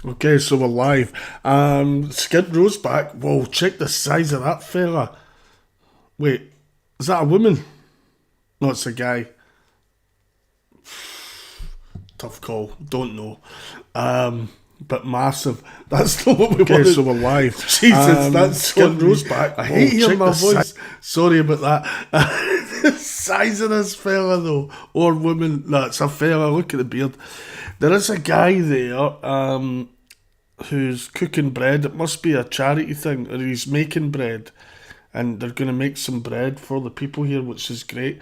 Okay, so we're live. Skid Row's back. Whoa, check the size of that fella. Wait, is that a woman? No, it's a guy. Tough call. Don't know. But massive. That's not what we Okay, wanted. so we're live. Jesus, that's Skid Skid Row's Row's back. back. I I hate hate hearing my the voice. Sorry about that. The size of this fella, though, or woman. No, it's a fella. Look at the beard. There is a guy there. Who's cooking bread. It must be a charity thing, or he's making bread, and they're going to make some bread for the people here, which is great.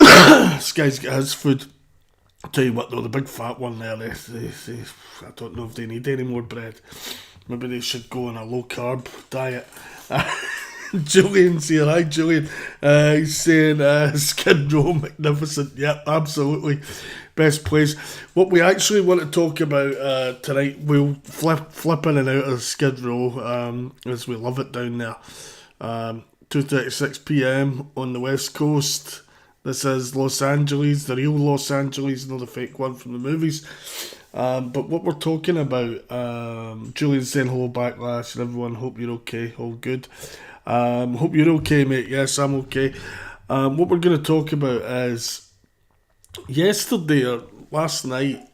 This guy's got his food. I'll tell you what, though, the big fat one there, I don't know if they need any more bread. Maybe they should go on a low carb diet. Julian's here. Hi, Julian. He's saying Skid Row magnificent. Yep, absolutely. Best place. What we actually want to talk about tonight, we'll flip in and out of Skid Row as we love it down there. 2:36 p.m. on the West Coast. This is Los Angeles, the real Los Angeles, not the fake one from the movies. But what we're talking about, Julian's saying hello backlash and everyone, hope you're okay, all good. Hope you're okay, mate. Yes, I'm okay. What we're going to talk about is yesterday or last night,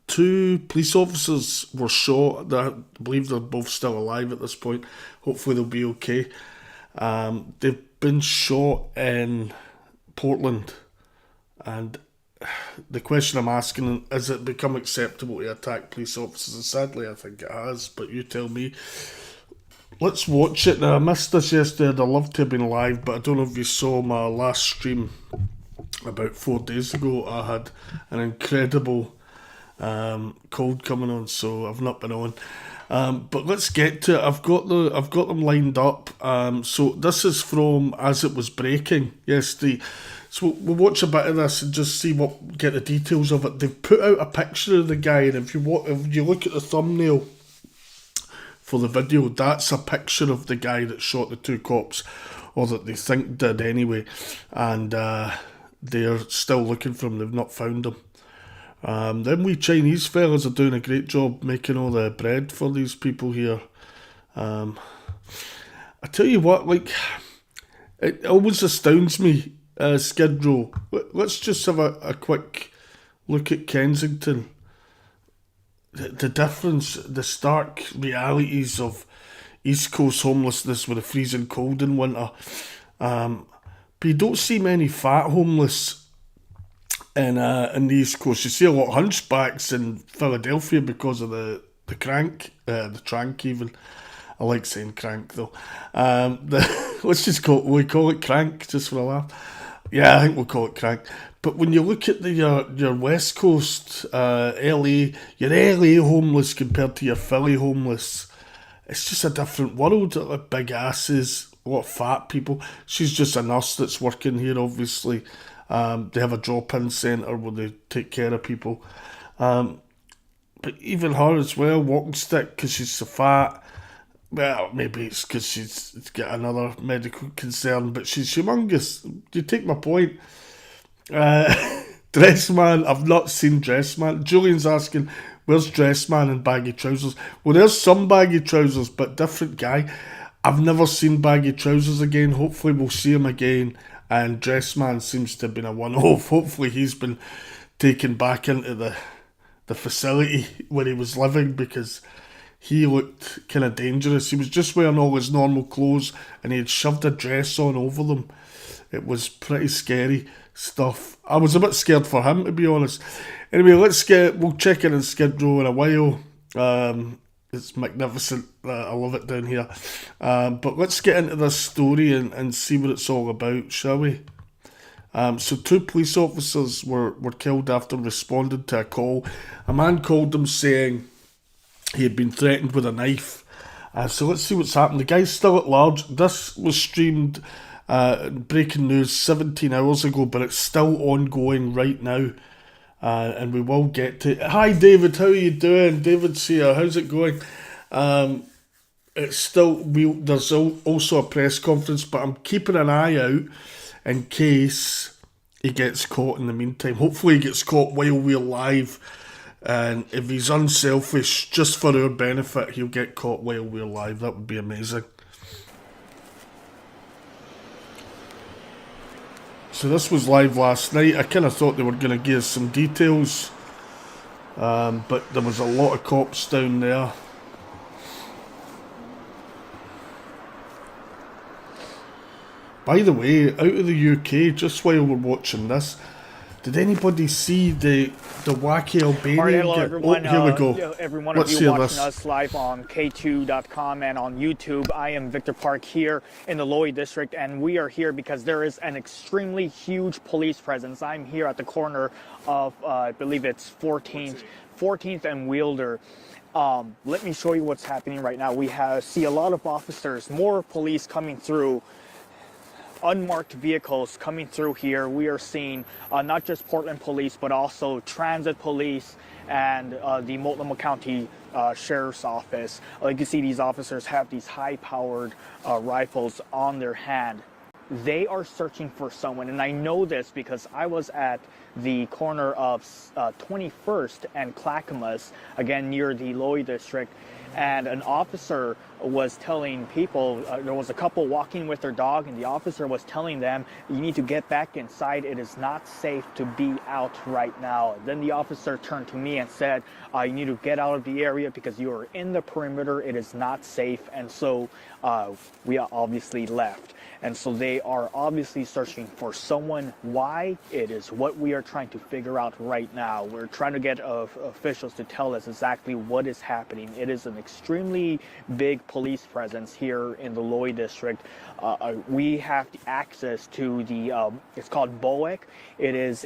two police officers were shot. I believe they're both still alive at this point. Hopefully they'll be okay. They've been shot in Portland, and the question I'm asking, has it become acceptable to attack police officers? And sadly I think it has, but you tell me. Let's watch it. Now, I missed this yesterday. I'd love to have been live, but I don't know if you saw my last stream about 4 days ago. I had an incredible cold coming on, so I've not been on. But let's get to it. I've got them lined up. So this is from as it was breaking yesterday. So we'll watch a bit of this and just get the details of it. They've put out a picture of the guy, and if you look at the thumbnail for the video, that's a picture of the guy that shot the two cops, or that they think did anyway, and they're still looking for him. They've not found him. Them wee Chinese fellas are doing a great job making all the bread for these people here. I tell you what, like, it always astounds me, Skid Row. Let's just have a quick look at Kensington. The difference, the stark realities of East Coast homelessness with the freezing cold in winter. But you don't see many fat homeless in the East Coast. You see a lot of hunchbacks in Philadelphia because of the crank, the trank even. I like saying crank though. Let's just we call it crank just for a laugh. Yeah, I think we'll call it crank. But when you look at your West Coast, LA, your LA homeless compared to your Philly homeless, it's just a different world. Like big asses, a lot of fat people. She's just a nurse that's working here, obviously. They have a drop-in centre where they take care of people. But even her as well, walking stick because she's so fat. Well, maybe it's because she's got another medical concern, but she's humongous. Do you take my point? Dressman, I've not seen Dressman. Julian's asking, where's Dressman in baggy trousers? Well, there's some baggy trousers, but different guy. I've never seen baggy trousers again. Hopefully we'll see him again. And Dressman seems to have been a one-off. Hopefully he's been taken back into the facility where he was living, because he looked kind of dangerous. He was just wearing all his normal clothes and he had shoved a dress on over them. It was pretty scary stuff. I was a bit scared for him, to be honest. Anyway, we'll check in Skid Row in a while. It's magnificent. I love it down here. But let's get into this story and see what it's all about, shall we? So two police officers were killed after responding to a call. A man called them saying he had been threatened with a knife. So let's see what's happened. The guy's still at large. This was streamed breaking news 17 hours ago, but it's still ongoing right now. And we will get to it. Hi David, how are you doing? David's here. How's it going? It's still there's also a press conference, but I'm keeping an eye out in case he gets caught in the meantime. Hopefully he gets caught while we're live. And if he's unselfish, just for our benefit, he'll get caught while we're live. That would be amazing. So this was live last night. I kind of thought they were going to give us some details, but there was a lot of cops down there. By the way, out of the UK, just while we're watching this, did anybody see the wacky Albanian? All right, hello everyone. Oh, here we go. Every one Let's of you hear watching this. us live on K2.com and on YouTube. I am Victor Park here in the Loy District, and we are here because there is an extremely huge police presence. I'm here at the corner of, I believe it's 14th and Wielder. Let me show you what's happening right now. We see a lot of officers, more police coming through. Unmarked vehicles coming through here. We are seeing not just Portland Police, but also Transit Police and the Multnomah County Sheriff's Office. You can see these officers have these high-powered rifles on their hand. They are searching for someone, and I know this because I was at the corner of 21st and Clackamas, again near the Loy District, and an officer was telling people, there was a couple walking with their dog, and the officer was telling them, you need to get back inside, it is not safe to be out right now. Then the officer turned to me and said, you need to get out of the area because you are in the perimeter, it is not safe. And so we obviously left. And so they are obviously searching for someone. Why? It is what we are trying to figure out right now. We're trying to get officials to tell us exactly what is happening. It is an extremely big police presence here in the Loy District. We have the access to the, it's called BOEC. It is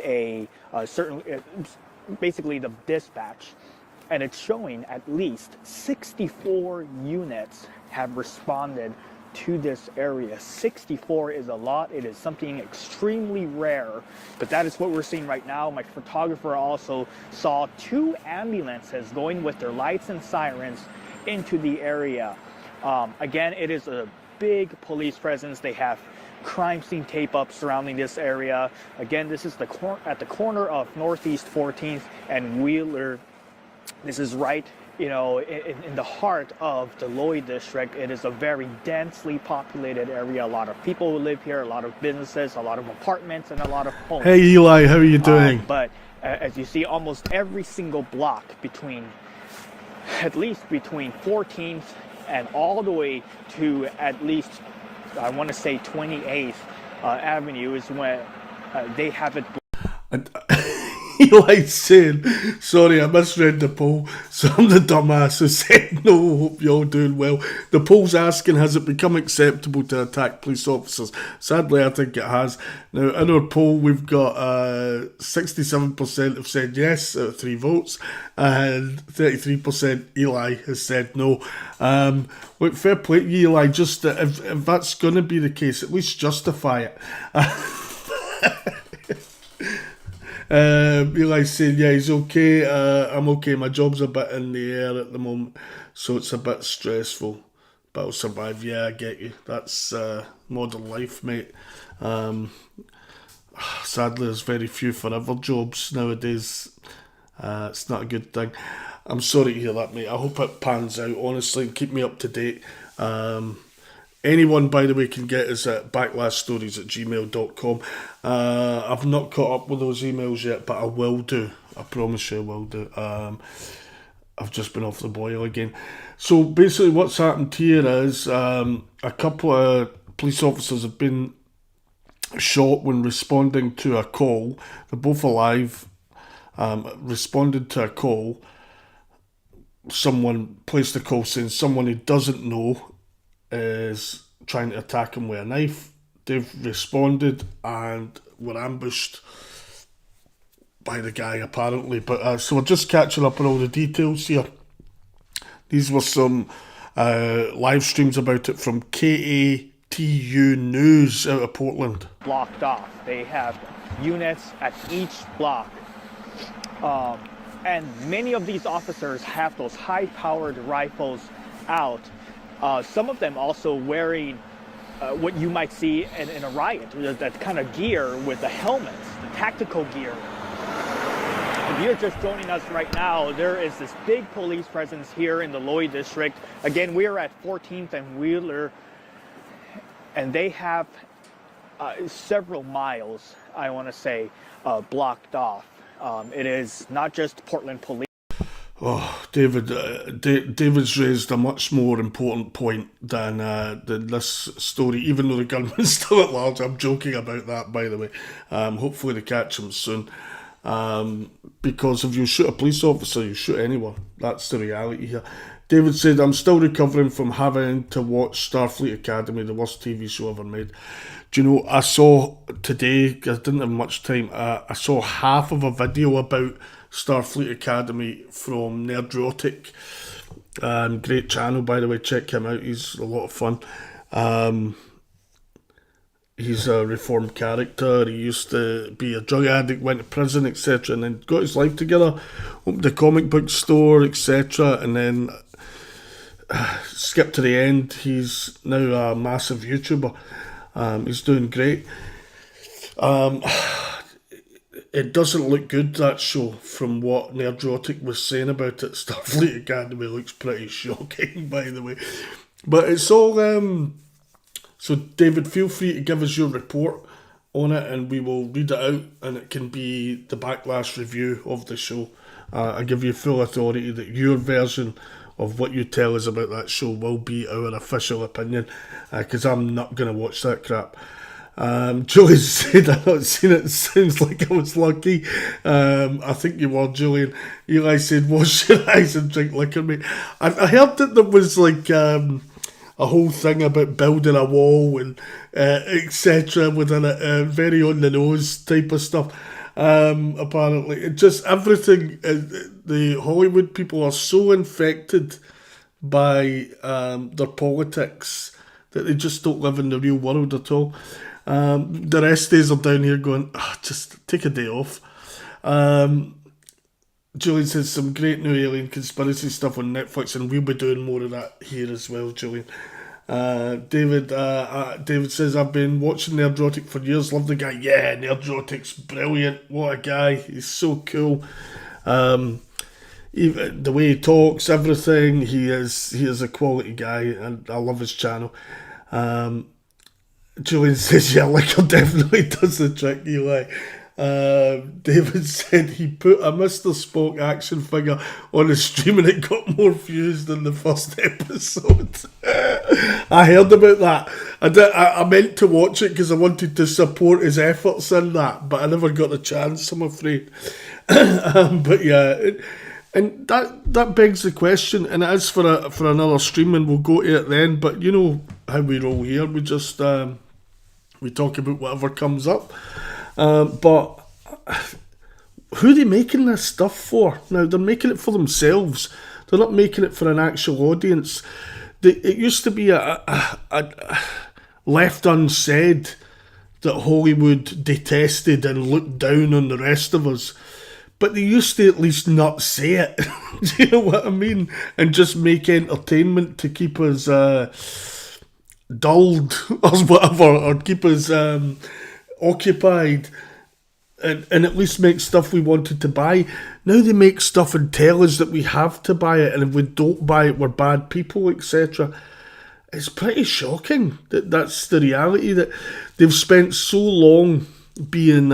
basically the dispatch. And it's showing at least 64 units have responded to this area. 64 is a lot. It is something extremely rare, but that is what we're seeing right now. My photographer also saw 2 ambulances going with their lights and sirens into the area. Again, it is a big police presence. They have crime scene tape up surrounding this area. Again, this is at the corner of Northeast 14th and Wheeler. This is right, in the heart of the Loy District. It is a very densely populated area. A lot of people who live here, a lot of businesses, a lot of apartments, and a lot of homes. Hey Eli, how are you doing? But as you see, almost every single block at least between 14th and all the way to at least, I want to say 28th Avenue is when they have it. Eli saying, sorry, I misread the poll, so I'm the dumbass who said no, hope you're all doing well. The poll's asking, has it become acceptable to attack police officers? Sadly, I think it has. Now, in our poll, we've got 67% have said yes out of 3 votes, and 33% Eli has said no. Look, fair play to you, Eli, just if that's going to be the case, at least justify it. Eli saying, yeah, he's okay. I'm okay. My job's a bit in the air at the moment, so it's a bit stressful, but I'll survive. Yeah, I get you. That's modern life, mate. Sadly, there's very few forever jobs nowadays. It's not a good thing. I'm sorry to hear that, mate. I hope it pans out, honestly, and keep me up to date. Anyone, by the way, can get us at backlashstories@gmail.com. I've not caught up with those emails yet, but I will do. I promise you I will do. I've just been off the boil again. So basically what's happened here is a couple of police officers have been shot when responding to a call. They're both alive. Responded to a call. Someone placed a call saying someone he doesn't know is trying to attack him with a knife. They've responded and were ambushed by the guy apparently. But so we're just catching up on all the details here. These were some live streams about it from KATU News out of Portland. Blocked off. They have units at each block. And many of these officers have those high-powered rifles out. Some of them also wearing what you might see in a riot, that kind of gear with the helmets, the tactical gear. If you're just joining us right now, there is this big police presence here in the Lloyd district. Again, we are at 14th and Wheeler, and they have several miles, I want to say, blocked off. It is not just Portland police. Oh, David's raised a much more important point than this story, even though the gunman's still at large. I'm joking about that, by the way. Hopefully they catch him soon. Because if you shoot a police officer, you shoot anyone. That's the reality here. David said, I'm still recovering from having to watch Starfleet Academy, the worst TV show ever made. Do you know, I saw today, I didn't have much time, I saw half of a video about Starfleet Academy from Nerdrotic. Great channel, by the way, check him out, he's a lot of fun. He's a reformed character, he used to be a drug addict, went to prison, etc., and then got his life together, opened a comic book store, etc., and then skip to the end, he's now a massive YouTuber. He's doing great. It doesn't look good, that show, from what Nerdrotic was saying about it. Starfleet Academy looks pretty shocking, by the way. But it's all... So, David, feel free to give us your report on it and we will read it out, and it can be the backlash review of the show. I give you full authority that your version of what you tell us about that show will be our official opinion, because I'm not going to watch that crap. Julie said, I've not seen it, sounds like I was lucky. I think you were, Julian. Eli said, wash your eyes and drink liquor, mate. I heard that there was like a whole thing about building a wall and etc. within it, very on the nose type of stuff. Apparently, it just everything. The Hollywood people are so infected by their politics that they just don't live in the real world at all. The rest days are down here going, just take a day off. Julian says some great new alien conspiracy stuff on Netflix, and we'll be doing more of that here as well, Julian. David says, I've been watching Nerdrotic for years, love the guy. Yeah, Nerdrotic's brilliant, what a guy, he's so cool. Even the way he talks, everything, he is a quality guy, and I love his channel. Julian says, yeah, liquor definitely does the trick, Eli. David said he put a Mr. Spock action figure on his stream and it got more views than the first episode. I heard about that. I meant to watch it because I wanted to support his efforts in that, but I never got the chance, I'm afraid. But yeah, and that begs the question, and it is for another stream, and we'll go to it then. But you know how we roll here. We just we talk about whatever comes up. But who are they making this stuff for? Now, they're making it for themselves. They're not making it for an actual audience. It used to be a left unsaid that Hollywood detested and looked down on the rest of us. But they used to at least not say it. Do you know what I mean? And just make entertainment to keep us dulled or whatever, or keep us occupied, and at least make stuff we wanted to buy. Now they make stuff and tell us that we have to buy it, and if we don't buy it, we're bad people, etc. It's pretty shocking that that's the reality, that they've spent so long being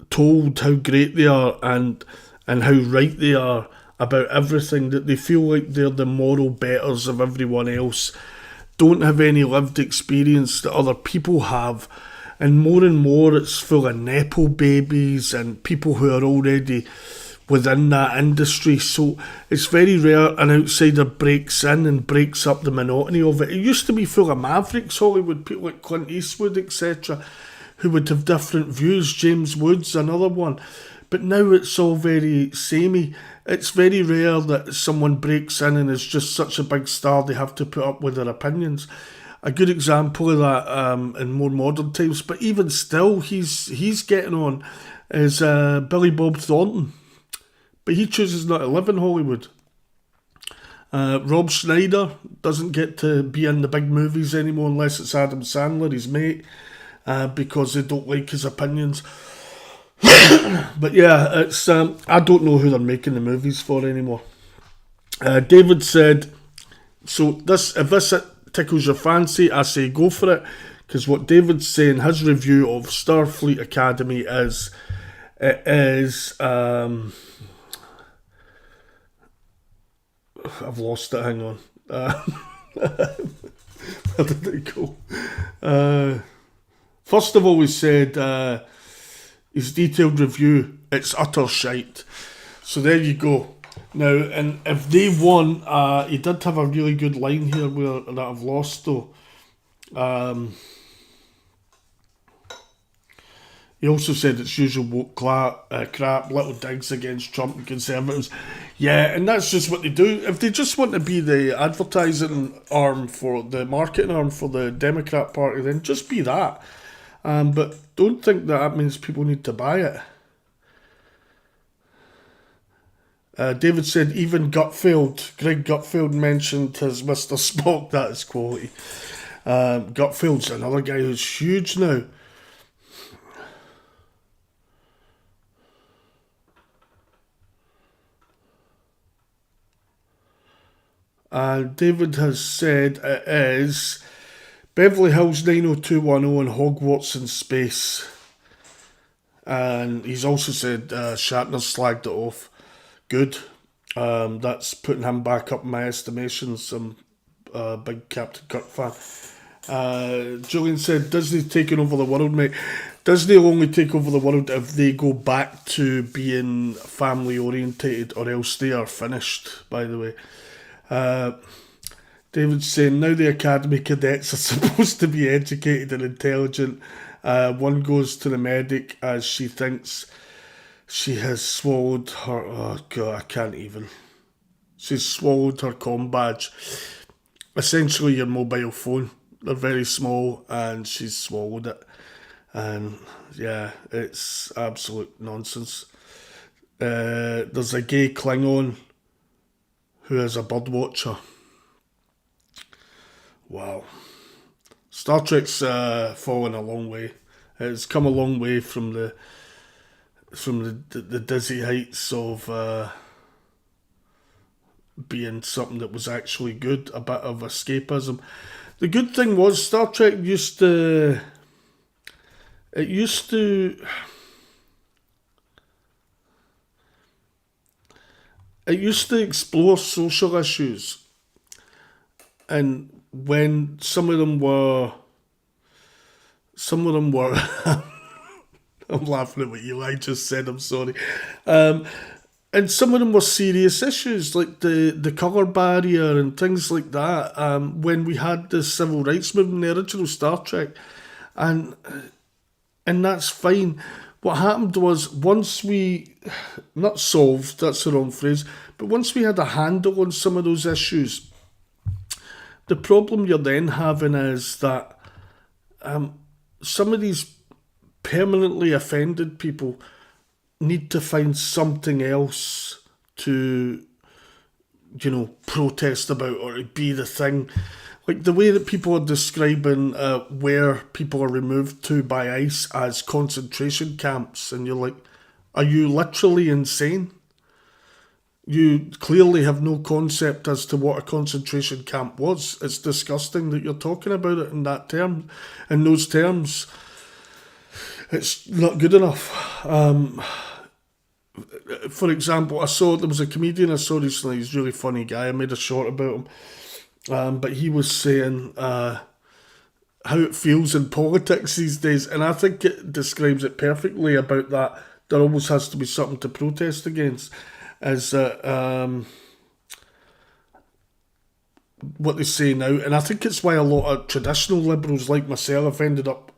told how great they are and how right they are about everything, that they feel like they're the moral betters of everyone else, don't have any lived experience that other people have, and more it's full of nepo babies and people who are already within that industry. So it's very rare an outsider breaks in and breaks up the monotony of it. It used to be full of mavericks, Hollywood, people like Clint Eastwood, etc., who would have different views. James Woods, another one. But now it's all very samey. It's very rare that someone breaks in and is just such a big star they have to put up with their opinions. A good example of that in more modern times, but even still, he's getting on, is Billy Bob Thornton. But he chooses not to live in Hollywood. Rob Schneider doesn't get to be in the big movies anymore unless it's Adam Sandler, his mate, because they don't like his opinions. But yeah, it's I don't know who they're making the movies for anymore. David said, so this if this tickles your fancy, I say go for it, because what David's saying, his review of Starfleet Academy is, it is I've lost it. Hang on. Where did it go? First of all, he said his detailed review, it's utter shite. So there you go. Now, and if they won, he did have a really good line here where that I've lost though. He also said it's usual woke crap, little digs against Trump and Conservatives. Yeah, and that's just what they do. If they just want to be the advertising arm for the marketing arm for the Democrat Party, then just be that. But don't think that means people need to buy it. David said even Greg Gutfeld mentioned his Mr. Spock. That is quality. Gutfeld's another guy who's huge now. David has said it is Beverly Hills 90210 and Hogwarts in space. And he's also said Shatner's slagged it off. Good. That's putting him back up in my estimations. I'm a big Captain Kirk fan. Julian said Disney's taking over the world, mate. Disney will only take over the world if they go back to being family orientated, or else they are finished, by the way. David's saying now the Academy cadets are supposed to be educated and intelligent. One goes to the medic as she thinks she has swallowed her. Oh god, I can't even. She's swallowed her comm badge. Essentially, your mobile phone. They're very small, and she's swallowed it. And yeah, it's absolute nonsense. There's a gay Klingon who is a birdwatcher. Wow. Star Trek's fallen a long way. It's come a long way from the dizzy heights of being something that was actually good, a bit of escapism. The good thing was Star Trek used to explore social issues, and when some of them were I'm laughing at what Eli just said, I'm sorry. And some of them were serious issues, like the colour barrier and things like that, when we had the civil rights movement, the original Star Trek. And that's fine. What happened was, once we, not solved, that's the wrong phrase, but once we had a handle on some of those issues, the problem you're then having is that some of these permanently offended people need to find something else to, protest about, or to be the thing. Like the way that people are describing where people are removed to by ICE as concentration camps, and you're like, are you literally insane? You clearly have no concept as to what a concentration camp was. It's disgusting that you're talking about it in those terms. It's not good enough. For example, there was a comedian I saw recently. He's a really funny guy. I made a short about him. But he was saying how it feels in politics these days, and I think it describes it perfectly about that. There always has to be something to protest against. Is that what they say now? And I think it's why a lot of traditional liberals like myself have ended up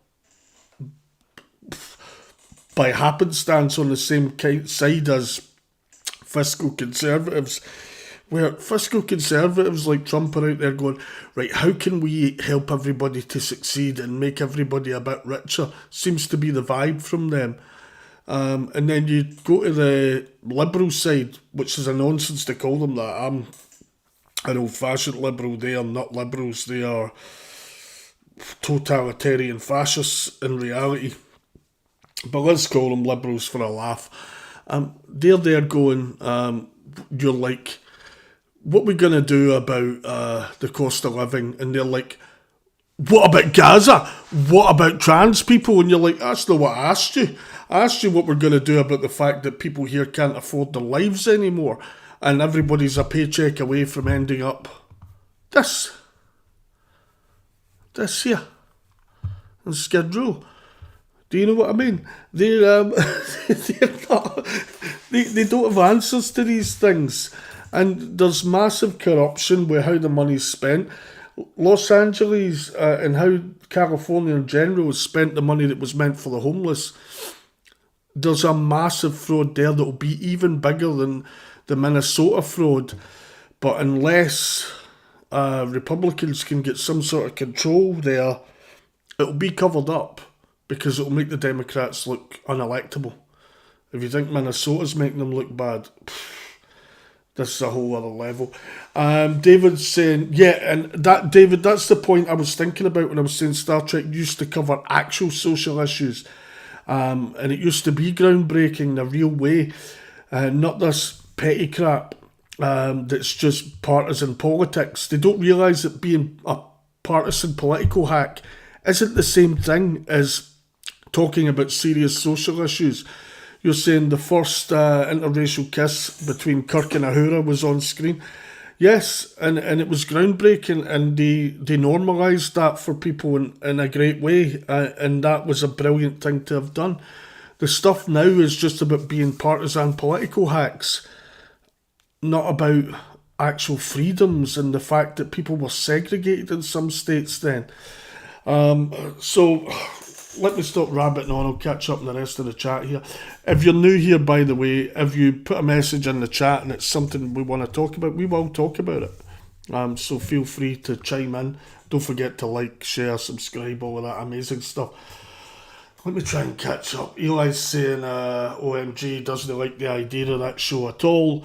by happenstance on the same side as fiscal conservatives, where fiscal conservatives like Trump are out there going, right, how can we help everybody to succeed and make everybody a bit richer? Seems to be the vibe from them. And then you go to the liberal side, which is a nonsense to call them that. I'm an old-fashioned liberal. They are not liberals. They are totalitarian fascists in reality. but let's call them liberals for a laugh. They're there going, you're like, what we going to do about the cost of living? And they're like, what about Gaza? What about trans people? And you're like, that's not what I asked you. I asked you what we're going to do about the fact that people here can't afford their lives anymore, and everybody's a paycheck away from ending up this here in Skid Row. Do you know what I mean? They're they're not. They don't have answers to these things, and there's massive corruption with how the money's spent. Los Angeles and how California in general has spent the money that was meant for the homeless. There's a massive fraud there that will be even bigger than the Minnesota fraud. But unless Republicans can get some sort of control there, it'll be covered up because it'll make the Democrats look unelectable. If you think Minnesota's making them look bad, this is a whole other level. David's saying, yeah, and that, David, that's the point I was thinking about when I was saying Star Trek used to cover actual social issues. And it used to be groundbreaking in a real way, not this petty crap that's just partisan politics. They don't realise that being a partisan political hack isn't the same thing as talking about serious social issues. You're saying the first interracial kiss between Kirk and Uhura was on screen. Yes, and it was groundbreaking, and they normalised that for people in a great way, and that was a brilliant thing to have done. The stuff now is just about being partisan political hacks, not about actual freedoms and the fact that people were segregated in some states then. So let me stop rabbiting on. I'll catch up in the rest of the chat here. If you're new here, by the way, if you put a message in the chat and it's something we want to talk about, we will talk about it. So feel free to chime in. Don't forget to like, share, subscribe, all of that amazing stuff. Let me try and catch up. Eli's saying OMG doesn't like the idea of that show at all.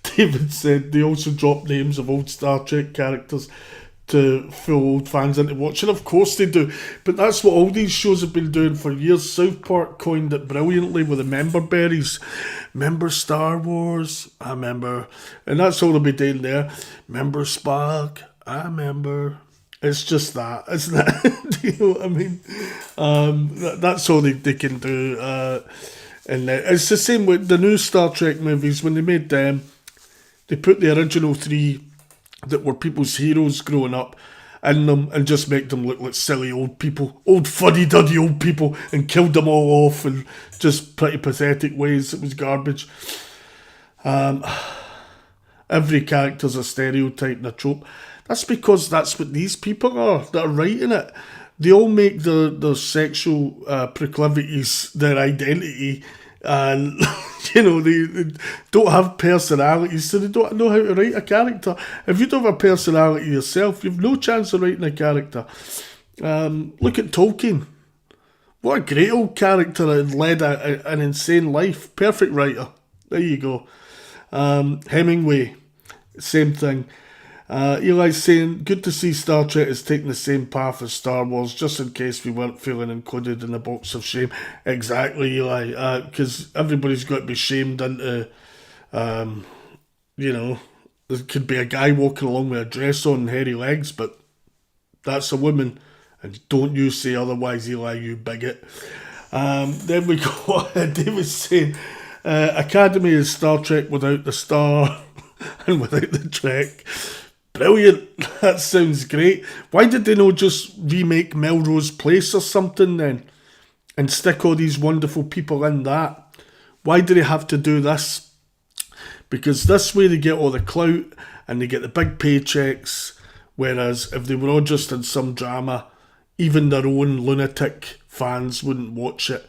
David said they also dropped names of old Star Trek characters to fool old fans into watching. Of course they do, but that's what all these shows have been doing for years. South Park coined it brilliantly with the member berries. Remember Star Wars? I remember. And that's all they'll be doing there. Remember Spock? I remember. It's just that, isn't it? Do you know what I mean? That's all they can do. And it's the same with the new Star Trek movies. When they made them, they put the original three that were people's heroes growing up in them and just make them look like silly old people, old fuddy-duddy old people, and killed them all off in just pretty pathetic ways. It was garbage. Every character's a stereotype and a trope. That's because that's what these people are that are writing it. They all make their sexual proclivities their identity, and they don't have personalities, so they don't know how to write a character. If you don't have a personality yourself, you've no chance of writing a character. Look at Tolkien. What a great old character that led an insane life. Perfect writer. There you go. Hemingway, same thing. Eli's saying, good to see Star Trek is taking the same path as Star Wars, just in case we weren't feeling included in the box of shame. Exactly, Eli, because everybody's got to be shamed into, there could be a guy walking along with a dress on and hairy legs, but that's a woman, and don't you say otherwise, Eli, you bigot. Then we got David saying, Academy is Star Trek without the star and without the Trek. Brilliant. That sounds great. Why did they not just remake Melrose Place or something then and stick all these wonderful people in that? Why do they have to do this? Because this way they get all the clout and they get the big paychecks, whereas if they were all just in some drama, even their own lunatic fans wouldn't watch it.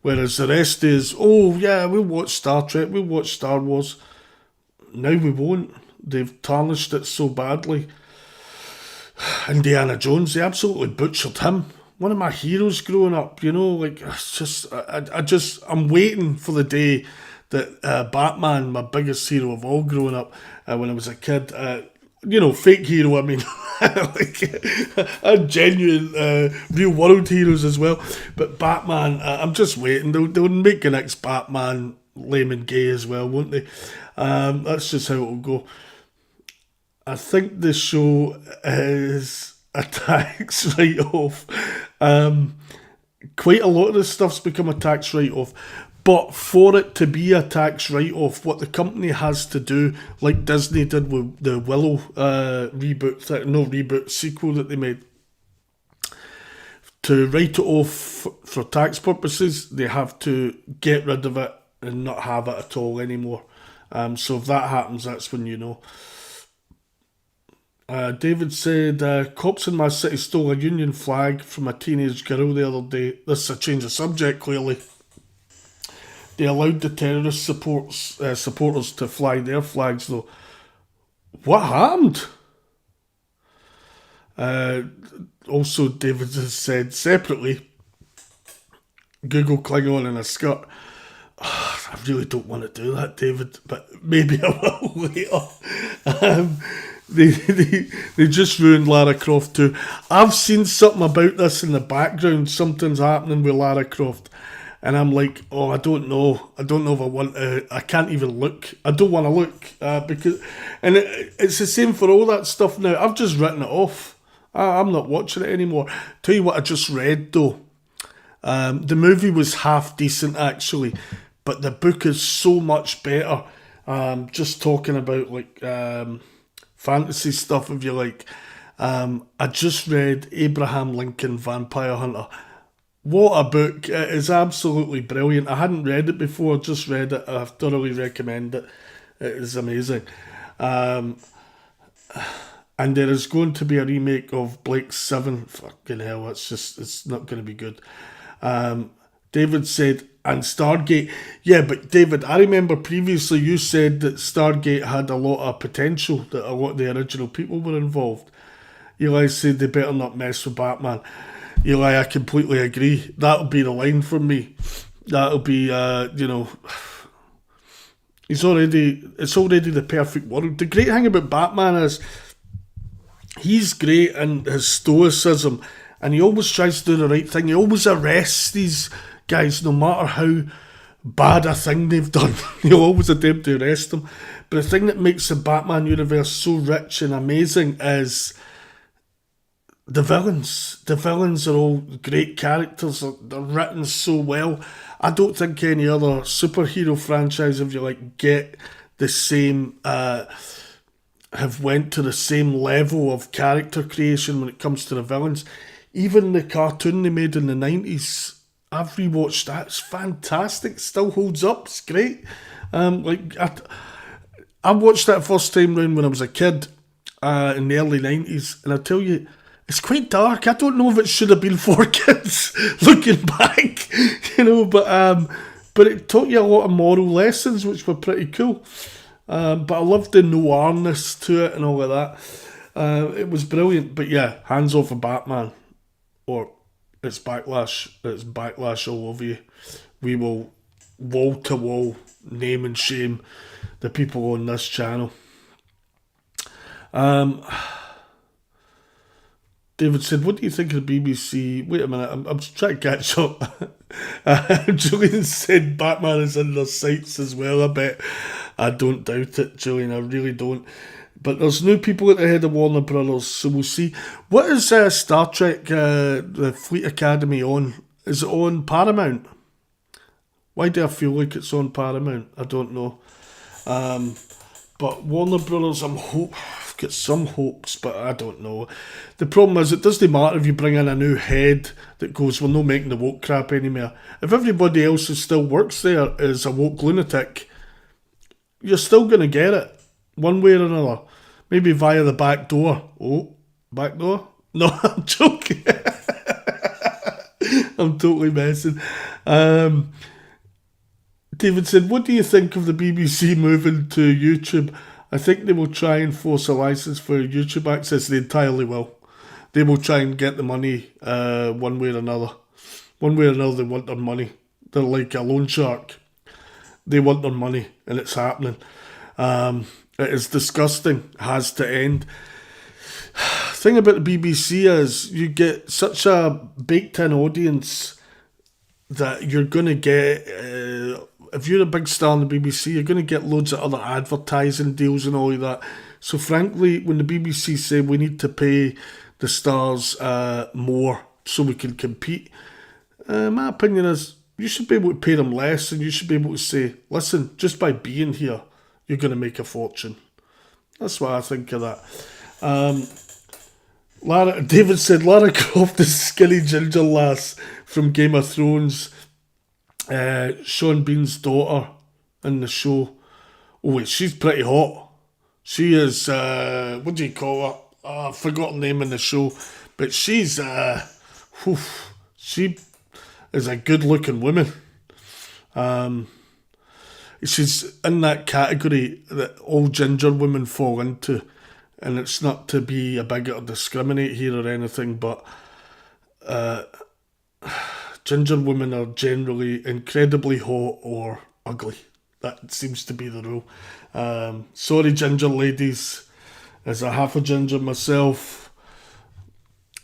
Whereas the rest is, oh yeah, we'll watch Star Trek, we'll watch Star Wars. Now we won't. They've tarnished it so badly. Indiana Jones, they absolutely butchered him. One of my heroes growing up, it's just, I'm waiting for the day that Batman, my biggest hero of all growing up, when I was a kid, fake hero, I mean. Like, a genuine, real world heroes as well. But Batman, I'm just waiting. They'll make the next Batman lame and gay as well, won't they? That's just how it'll go. I think the show is a tax write-off. Quite a lot of this stuff's become a tax write-off. But for it to be a tax write-off, what the company has to do, like Disney did with the Willow sequel that they made, to write it off for tax purposes, they have to get rid of it and not have it at all anymore. So if that happens, that's when you know. David said, cops in my city stole a Union flag from a teenage girl the other day. This is a change of subject, clearly. They allowed the terrorist supporters to fly their flags, though. What happened? Also, David has said separately, Google Klingon in a skirt. I really don't want to do that, David, but maybe I will later. They just ruined Lara Croft too. I've seen something about this in the background. Something's happening with Lara Croft. And I'm like, oh, I don't know. I don't know if I want to. I can't even look. I don't want to look because, and it's the same for all that stuff now. I've just written it off. I'm not watching it anymore. Tell you what, I just read though. The movie was half decent actually, but the book is so much better. Just talking about like fantasy stuff, if you like. I just read Abraham Lincoln Vampire Hunter. What a book. It is absolutely brilliant. I hadn't read it before, just read it. I thoroughly recommend it. It is amazing. And there is going to be a remake of Blake's 7. Fucking hell, it's not going to be good. David said, and Stargate. Yeah, but David, I remember previously you said that Stargate had a lot of potential, that a lot of the original people were involved. Eli said they better not mess with Batman. Eli, I completely agree. That'll be the line from me. That'll be, it's already the perfect world. The great thing about Batman is he's great in his stoicism, and he always tries to do the right thing. He always arrests these guys, no matter how bad a thing they've done. He'll always attempt to arrest them. But the thing that makes the Batman universe so rich and amazing is the villains. The villains are all great characters. They're written so well. I don't think any other superhero franchise, if you like, get the same, have went to the same level of character creation when it comes to the villains. Even the cartoon they made in the 90s, I've rewatched that. It's fantastic. Still holds up. It's great. I watched that first time round when I was a kid in the early 90s, and I tell you, it's quite dark. I don't know if it should have been for kids looking back, but it taught you a lot of moral lessons, which were pretty cool. But I loved the noirness to it and all of that. It was brilliant. But yeah, hands off of Batman, or it's backlash. It's backlash all over you. We will wall to wall name and shame the people on this channel. David said, what do you think of the BBC? Wait a minute, I'm trying to catch up. Julian said Batman is in their sights as well, I bet. I don't doubt it, Julian, I really don't. But there's new people at the head of Warner Brothers, so we'll see. What is Star Trek, the Fleet Academy on? Is it on Paramount? Why do I feel like it's on Paramount? I don't know. But Warner Brothers, I've got some hopes, but I don't know. The problem is, it doesn't matter if you bring in a new head that goes, we're not making the woke crap anymore. If everybody else who still works there is a woke lunatic, you're still going to get it, one way or another. Maybe via the back door. Oh, back door? No, I'm joking. I'm totally messing. David said, what do you think of the BBC moving to YouTube? I think they will try and force a license for YouTube access. They entirely will. They will try and get the money one way or another. One way or another, they want their money. They're like a loan shark. They want their money, and it's happening. It is disgusting. It has to end. Thing about the BBC is you get such a baked-in audience that you're going to get, if you're a big star on the BBC, you're going to get loads of other advertising deals and all of that. So frankly, when the BBC say we need to pay the stars more so we can compete, my opinion is you should be able to pay them less, and you should be able to say, listen, just by being here, you're going to make a fortune. That's what I think of that. David said Lara Croft is skinny ginger lass from Game of Thrones. Sean Bean's daughter in the show. Oh wait, she's pretty hot. She is, what do you call her? I've forgotten the name in the show. But she's, she is a good looking woman. She's in that category that all ginger women fall into. And it's not to be a bigot or discriminate here or anything, but ginger women are generally incredibly hot or ugly. That seems to be the rule. Sorry, ginger ladies, as a half a ginger myself,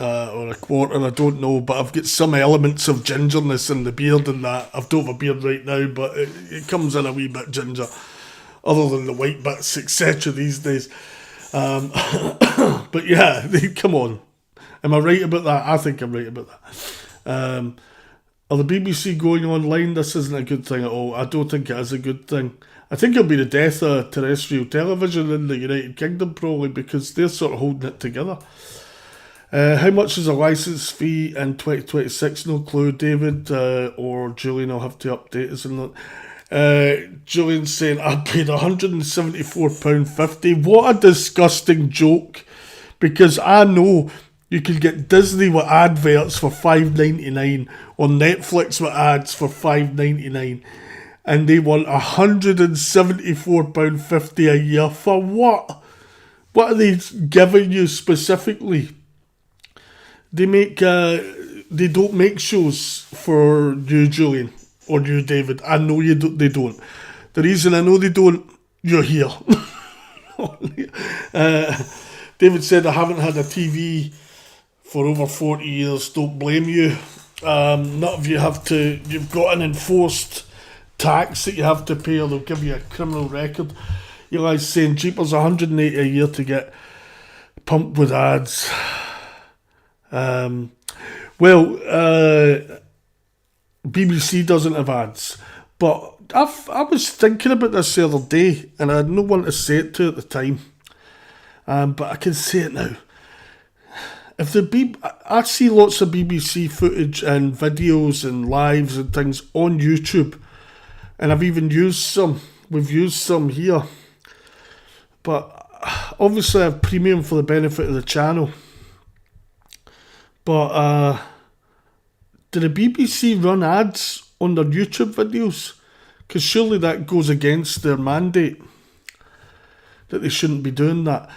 or a quarter, I don't know, but I've got some elements of gingerness in the beard and that. I don't have a beard right now, but it comes in a wee bit ginger, other than the white bits, etc. these days. But yeah, come on. Am I right about that? I think I'm right about that. Are the BBC going online? This isn't a good thing at all. I don't think it is a good thing. I think it'll be the death of terrestrial television in the United Kingdom, probably, because they're sort of holding it together. How much is a licence fee in 2026? No clue, David, or Julian will have to update us on that. Julian's saying, I paid £174.50. What a disgusting joke. Because I know you can get Disney with adverts for $5.99 or Netflix with ads for $5.99. And they want £174.50 a year. For what? What are they giving you specifically? They don't make shows for you, Julian. Or you, David. I know they don't. The reason I know they don't, you're here. David said, I haven't had a TV for over 40 years. Don't blame you. None of you you've got an enforced tax that you have to pay, or they'll give you a criminal record. Eli's saying, Jeepers, 180 a year to get pumped with ads. BBC doesn't have ads, but I was thinking about this the other day, and I had no one to say it to at the time, but I can say it now. I see lots of BBC footage and videos and lives and things on YouTube, and I've even used some. We've used some here, but obviously I have premium for the benefit of the channel. But do the BBC run ads on their YouTube videos? Because surely that goes against their mandate, that they shouldn't be doing that.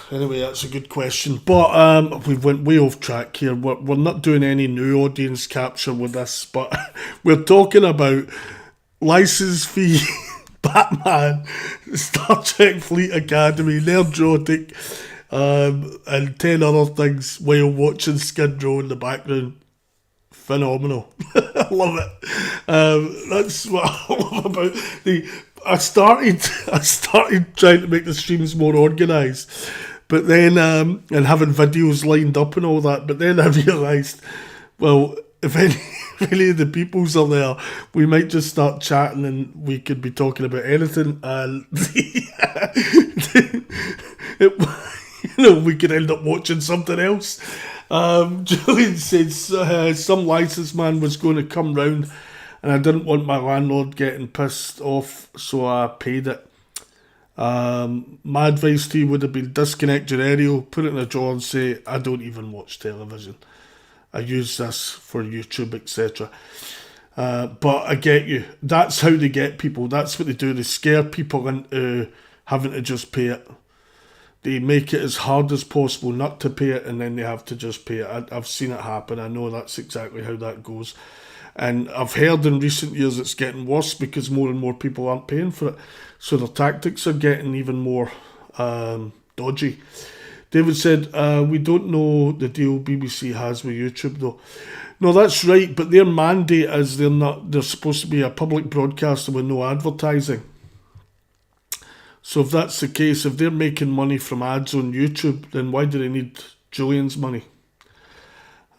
Anyway, that's a good question. But we went way off track here. We're not doing any new audience capture with this, but we're talking about license fee, Batman, Star Trek Fleet Academy, Nerdrotic, and 10 other things while watching Skid Row in the background. Phenomenal. I love it. That's what I love about I started trying to make the streams more organised, but then and having videos lined up and all that, but then I realised, well, if any of the peoples are there, we might just start chatting and we could be talking about anything, and we could end up watching something else. Julian says some license man was going to come round, and I didn't want my landlord getting pissed off, so I paid it. My advice to you would have been disconnect your aerial, put it in a drawer and say, I don't even watch television. I use this for YouTube, etc. But I get you. That's how they get people. That's what they do. They scare people into having to just pay it. They make it as hard as possible not to pay it, and then they have to just pay it. I've seen it happen. I know that's exactly how that goes. And I've heard in recent years it's getting worse because more and more people aren't paying for it. So their tactics are getting even more dodgy. David said, we don't know the deal BBC has with YouTube though. No, that's right, but their mandate is they're supposed to be a public broadcaster with no advertising. So if that's the case, if they're making money from ads on YouTube, then why do they need Julian's money?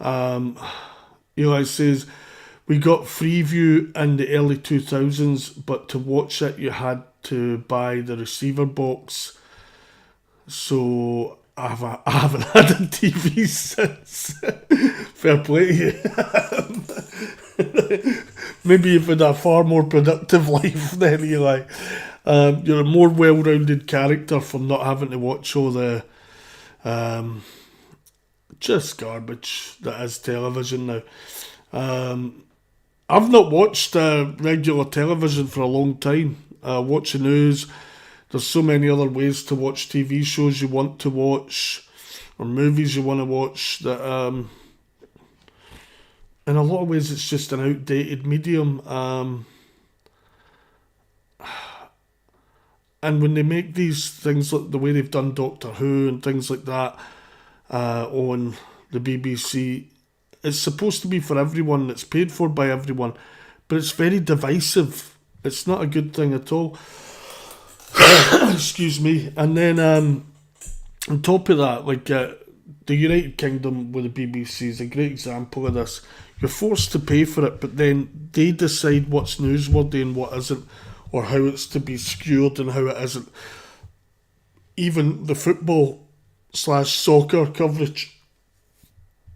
Eli says, we got Freeview in the early 2000s, but to watch it you had to buy the receiver box. So I haven't had a TV since. Fair play to you. Maybe you've had a far more productive life than Eli. You're a more well-rounded character from not having to watch all the just garbage that is television now. I've not watched regular television for a long time. Watch the news. There's so many other ways to watch TV shows you want to watch or movies you want to watch that in a lot of ways it's just an outdated medium. And when they make these things like the way they've done Doctor Who and things like that on the BBC, it's supposed to be for everyone, it's paid for by everyone, but it's very divisive. It's not a good thing at all. Excuse me. And then on top of that, like the United Kingdom with the BBC is a great example of this. You're forced to pay for it, but then they decide what's newsworthy and what isn't, or how it's to be skewed and how it isn't. Even the football/soccer coverage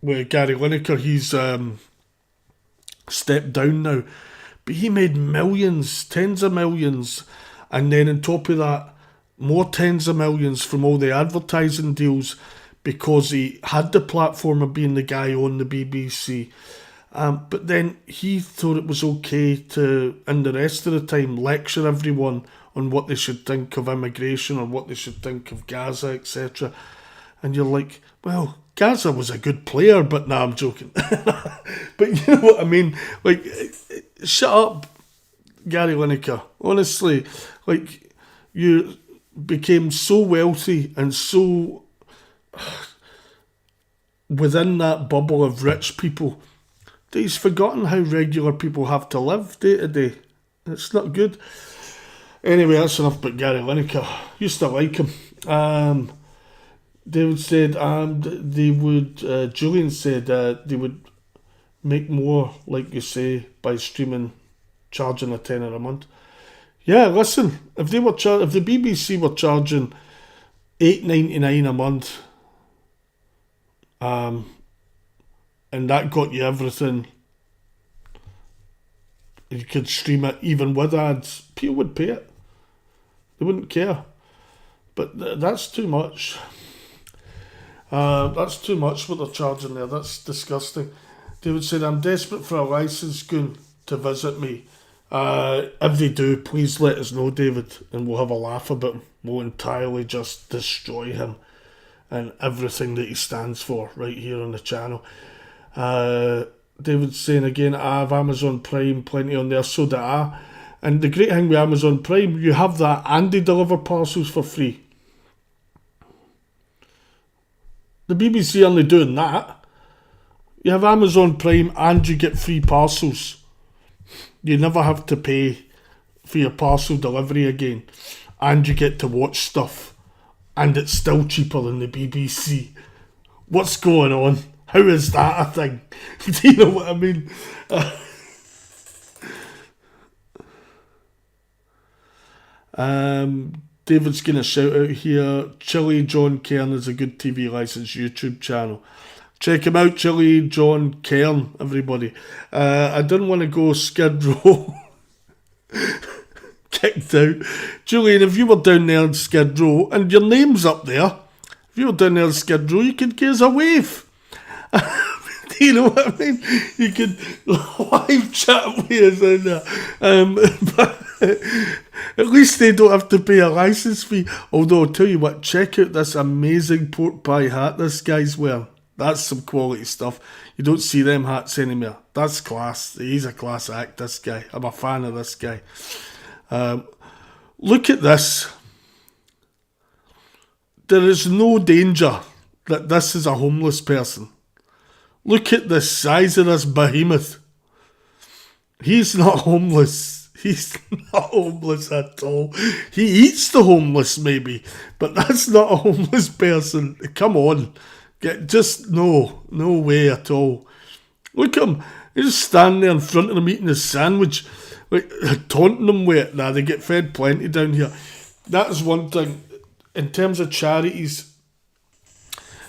with Gary Lineker, he's stepped down now, but he made millions, tens of millions, and then on top of that, more tens of millions from all the advertising deals because he had the platform of being the guy on the BBC. But then he thought it was okay to, in the rest of the time, lecture everyone on what they should think of immigration or what they should think of Gaza, etc. And you're like, well, Gaza was a good player, but nah, I'm joking. But you know what I mean? Like, shut up, Gary Lineker. Honestly, like, you became so wealthy and so within that bubble of rich people that he's forgotten how regular people have to live day to day. It's not good. Anyway, that's enough about Gary Lineker. Used to like him. David said they would, Julian said they would make more, like you say, by charging a tenner a month. Yeah, listen, if the BBC were charging $8.99 a month, and that got you everything, you could stream it even with ads, people would pay it. They wouldn't care. But that's too much. That's too much what they're charging there. That's disgusting. David said, I'm desperate for a licensed goon to visit me. If they do, please let us know, David, and we'll have a laugh about him. We'll entirely just destroy him and everything that he stands for right here on the channel. David's saying again, I have Amazon Prime, plenty on there, so do I. And the great thing with Amazon Prime, you have that and they deliver parcels for free. The BBC only doing that. You have Amazon Prime and you get free parcels. You never have to pay for your parcel delivery again. And you get to watch stuff. And it's still cheaper than the BBC. What's going on? How is that a thing? Do you know what I mean? David's going to shout out here, Chili John Cairn is a good TV licensed YouTube channel. Check him out, Chili John Cairn, everybody. I didn't want to go Skid Row. Kicked out. Julian, if you were down there in Skid Row, and your name's up there, if you were down there in Skid Row, you could give us a wave. Do you know what I mean? You could live chat with us in there. But at least they don't have to pay a license fee. Although, I'll tell you what, check out this amazing pork pie hat this guy's wearing. That's some quality stuff. You don't see them hats anymore. That's class. He's a class act, this guy. I'm a fan of this guy. Look at this. There is no danger that this is a homeless person. Look at the size of this behemoth. He's not homeless. He's not homeless at all. He eats the homeless, maybe, but that's not a homeless person. Come on. No way at all. Look at him. He's just standing there in front of them eating his sandwich, like, taunting them with it. Nah, they get fed plenty down here. That is one thing. In terms of charities,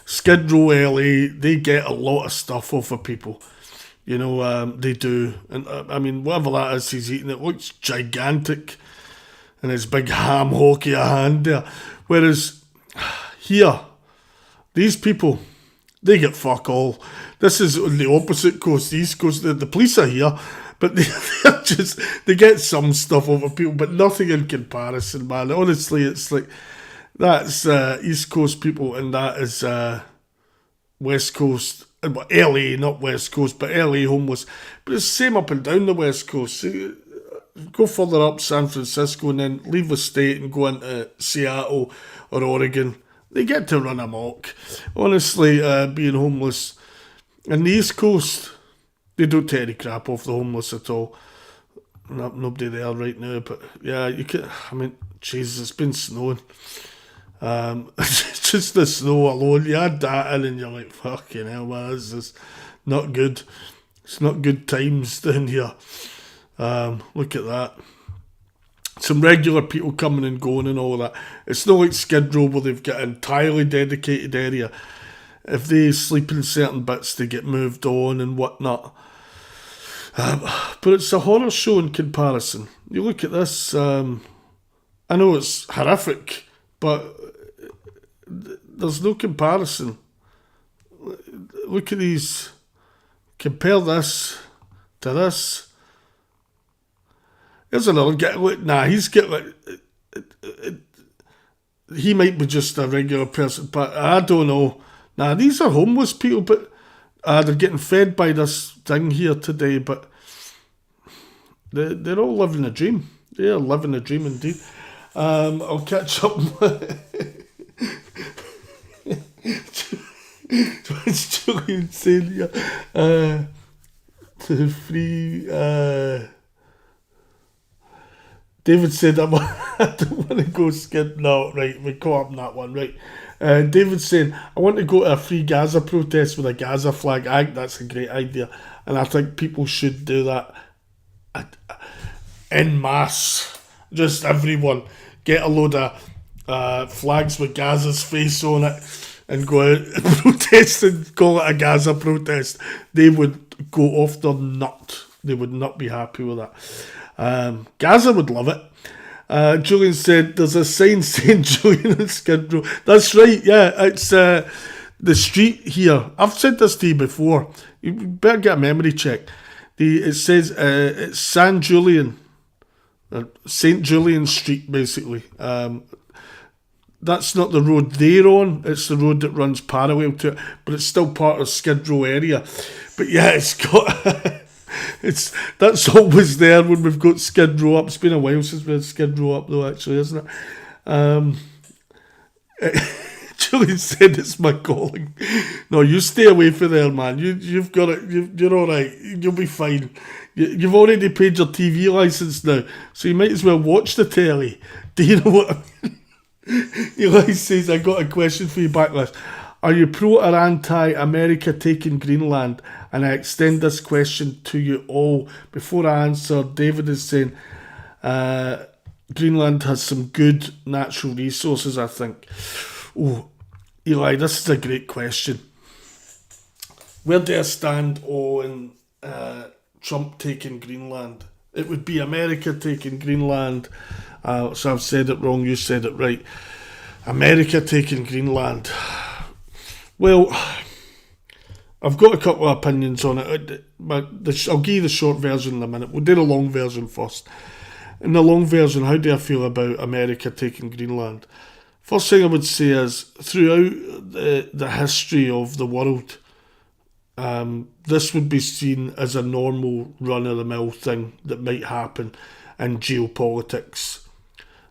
Skid Row LA, they get a lot of stuff off of people. You know, they do. And I mean, whatever that is he's eating, it looks gigantic. And his big ham hockey a hand there. Whereas here, these people, they get fuck all. This is on the opposite coast, the East Coast. The police are here, but they get some stuff over people, but nothing in comparison, man. Honestly, it's like, that's East Coast people, and that is West Coast, well, LA, not West Coast, but LA homeless. But it's the same up and down the West Coast. See, go further up San Francisco and then leave the state and go into Seattle or Oregon. They get to run amok. Honestly, being homeless. And the East Coast, they don't take any crap off the homeless at all. Nobody there right now, but yeah, you can. I mean, Jesus, it's been snowing. Just the snow alone, you add that in and you're like, fucking hell, man, this is not good. It's not good times down here. Look at that. Some regular people coming and going and all that. It's not like Skid Row where they've got an entirely dedicated area. If they sleep in certain bits, they get moved on and whatnot. But it's a horror show in comparison. You look at this, I know it's horrific, but there's no comparison. Look at these. Compare this to this. Here's another guy. Nah, he's got like. He might be just a regular person, but I don't know. Nah, these are homeless people, but they're getting fed by this thing here today, but they're all living a dream. They are living a dream indeed. I'll catch up. What's Julian saying here? To free. David said, I don't want to go skid. No, right, we caught up on that one, right. David's saying, I want to go to a free Gaza protest with a Gaza flag. I think that's a great idea. And I think people should do that en masse. Just everyone. Get a load of flags with Gaza's face on it and go out and protest and call it a Gaza protest. They would go off their nut. They would not be happy with that. Gaza would love it. Julian said, there's a sign saying Julian and Skid Row. That's right, yeah. It's the street here. I've said this to you before. You better get a memory check. It says it's San Julian. St. Julian Street, basically. That's not the road they're on. It's the road that runs parallel to it, but it's still part of Skid Row area. But yeah, it's got... that's always there when we've got Skid Row up. It's been a while since we had Skid Row up, though, actually, isn't it? Julian said it's my calling. No, you stay away from there, man. You've got it. You're all right. You'll be fine. You've already paid your TV license now, so you might as well watch the telly. Do you know what I mean? Eli says, I got a question for you, Backlash. Are you pro or anti-America taking Greenland? And I extend this question to you all. Before I answer, David is saying Greenland has some good natural resources, I think. Oh, Eli, this is a great question. Where do I stand on Trump taking Greenland? It would be America taking Greenland. So I've said it wrong, you said it right. America taking Greenland. Well, I've got a couple of opinions on it, but I'll give you the short version in a minute. We'll do the long version first. In the long version, how do I feel about America taking Greenland? First thing I would say is, throughout the history of the world, this would be seen as a normal run-of-the-mill thing that might happen in geopolitics.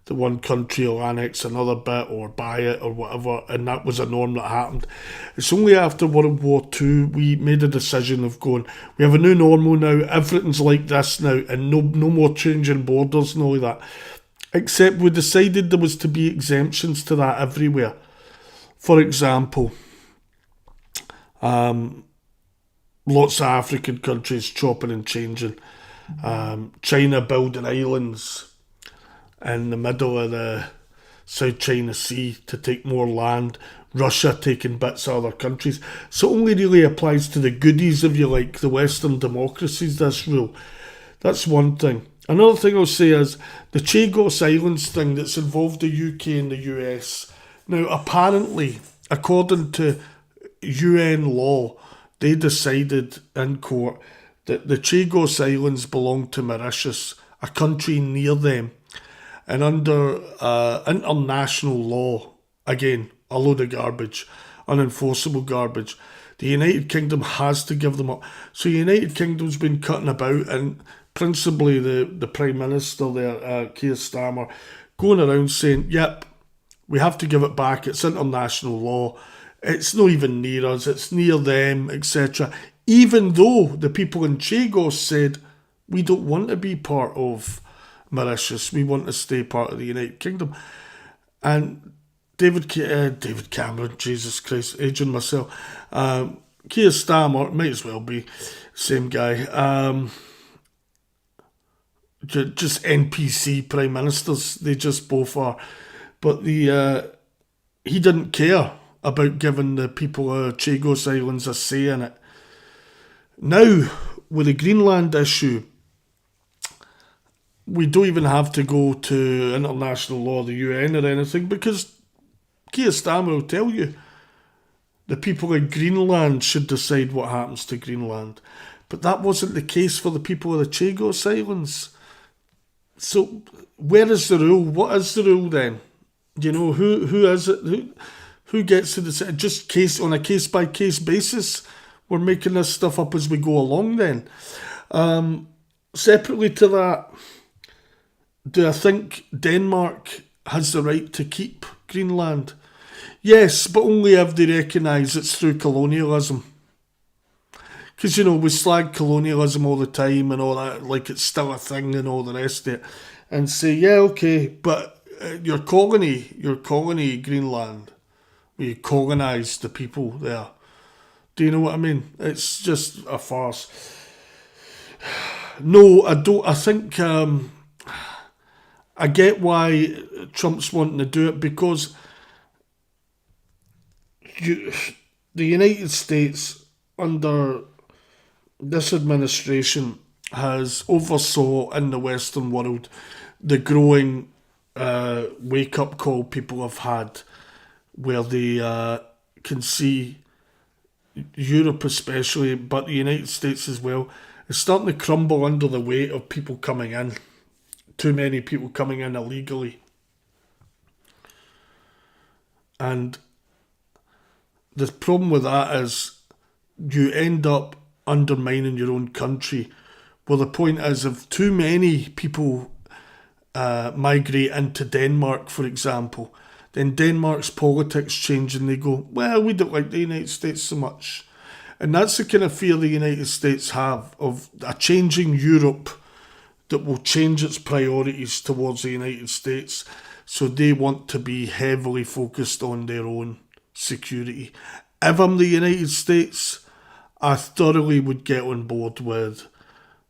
The one country will annex another bit or buy it or whatever, and that was a norm that happened. It's only after World War II we made a decision of going, we have a new normal now, everything's like this now, and no more changing borders and all that. Except we decided there was to be exemptions to that everywhere. For example, lots of African countries chopping and changing. China building islands in the middle of the South China Sea to take more land. Russia taking bits of other countries. So it only really applies to the goodies, if you like, the Western democracies, this rule. That's one thing. Another thing I'll say is the Chagos Islands thing that's involved the UK and the US. Now, apparently, according to UN law, they decided in court that the Chagos Islands belong to Mauritius, a country near them. And under international law, again, a load of garbage, unenforceable garbage, the United Kingdom has to give them up. So the United Kingdom's been cutting about, and principally the Prime Minister there, Keir Starmer, going around saying, yep, we have to give it back, it's international law, it's not even near us, it's near them, etc. Even though the people in Chagos said, we don't want to be part of Mauritius, we want to stay part of the United Kingdom. And David Cameron, Jesus Christ, aging myself, Keir Starmer, might as well be, same guy, just NPC Prime Ministers, they just both are. But he didn't care about giving the people of Chagos Islands a say in it. Now, with the Greenland issue, we don't even have to go to international law, the UN or anything, because Keir Starmer will tell you the people of Greenland should decide what happens to Greenland. But that wasn't the case for the people of the Chagos Islands. So where is the rule? What is the rule then? You know, who is it? Who gets to decide? Just on a case by case basis. We're making this stuff up as we go along then. Separately to that, do I think Denmark has the right to keep Greenland? Yes, but only if they recognise it's through colonialism. Because, you know, we slag colonialism all the time and all that, like it's still a thing and all the rest of it. And say, yeah, okay, but your colony, Greenland, where you colonised the people there. Do you know what I mean? It's just a farce. No, I don't. I think I get why Trump's wanting to do it, because the United States, under this administration, has oversaw in the Western world the growing wake-up call people have had, where they can see Europe especially, but the United States as well, is starting to crumble under the weight of people coming in. Too many people coming in illegally. And the problem with that is you end up undermining your own country. Well, the point is, if too many people migrate into Denmark, for example, then Denmark's politics change and they go, well, we don't like the United States so much. And that's the kind of fear the United States have of a changing Europe that will change its priorities towards the United States. So they want to be heavily focused on their own security. If I'm the United States, I thoroughly would get on board with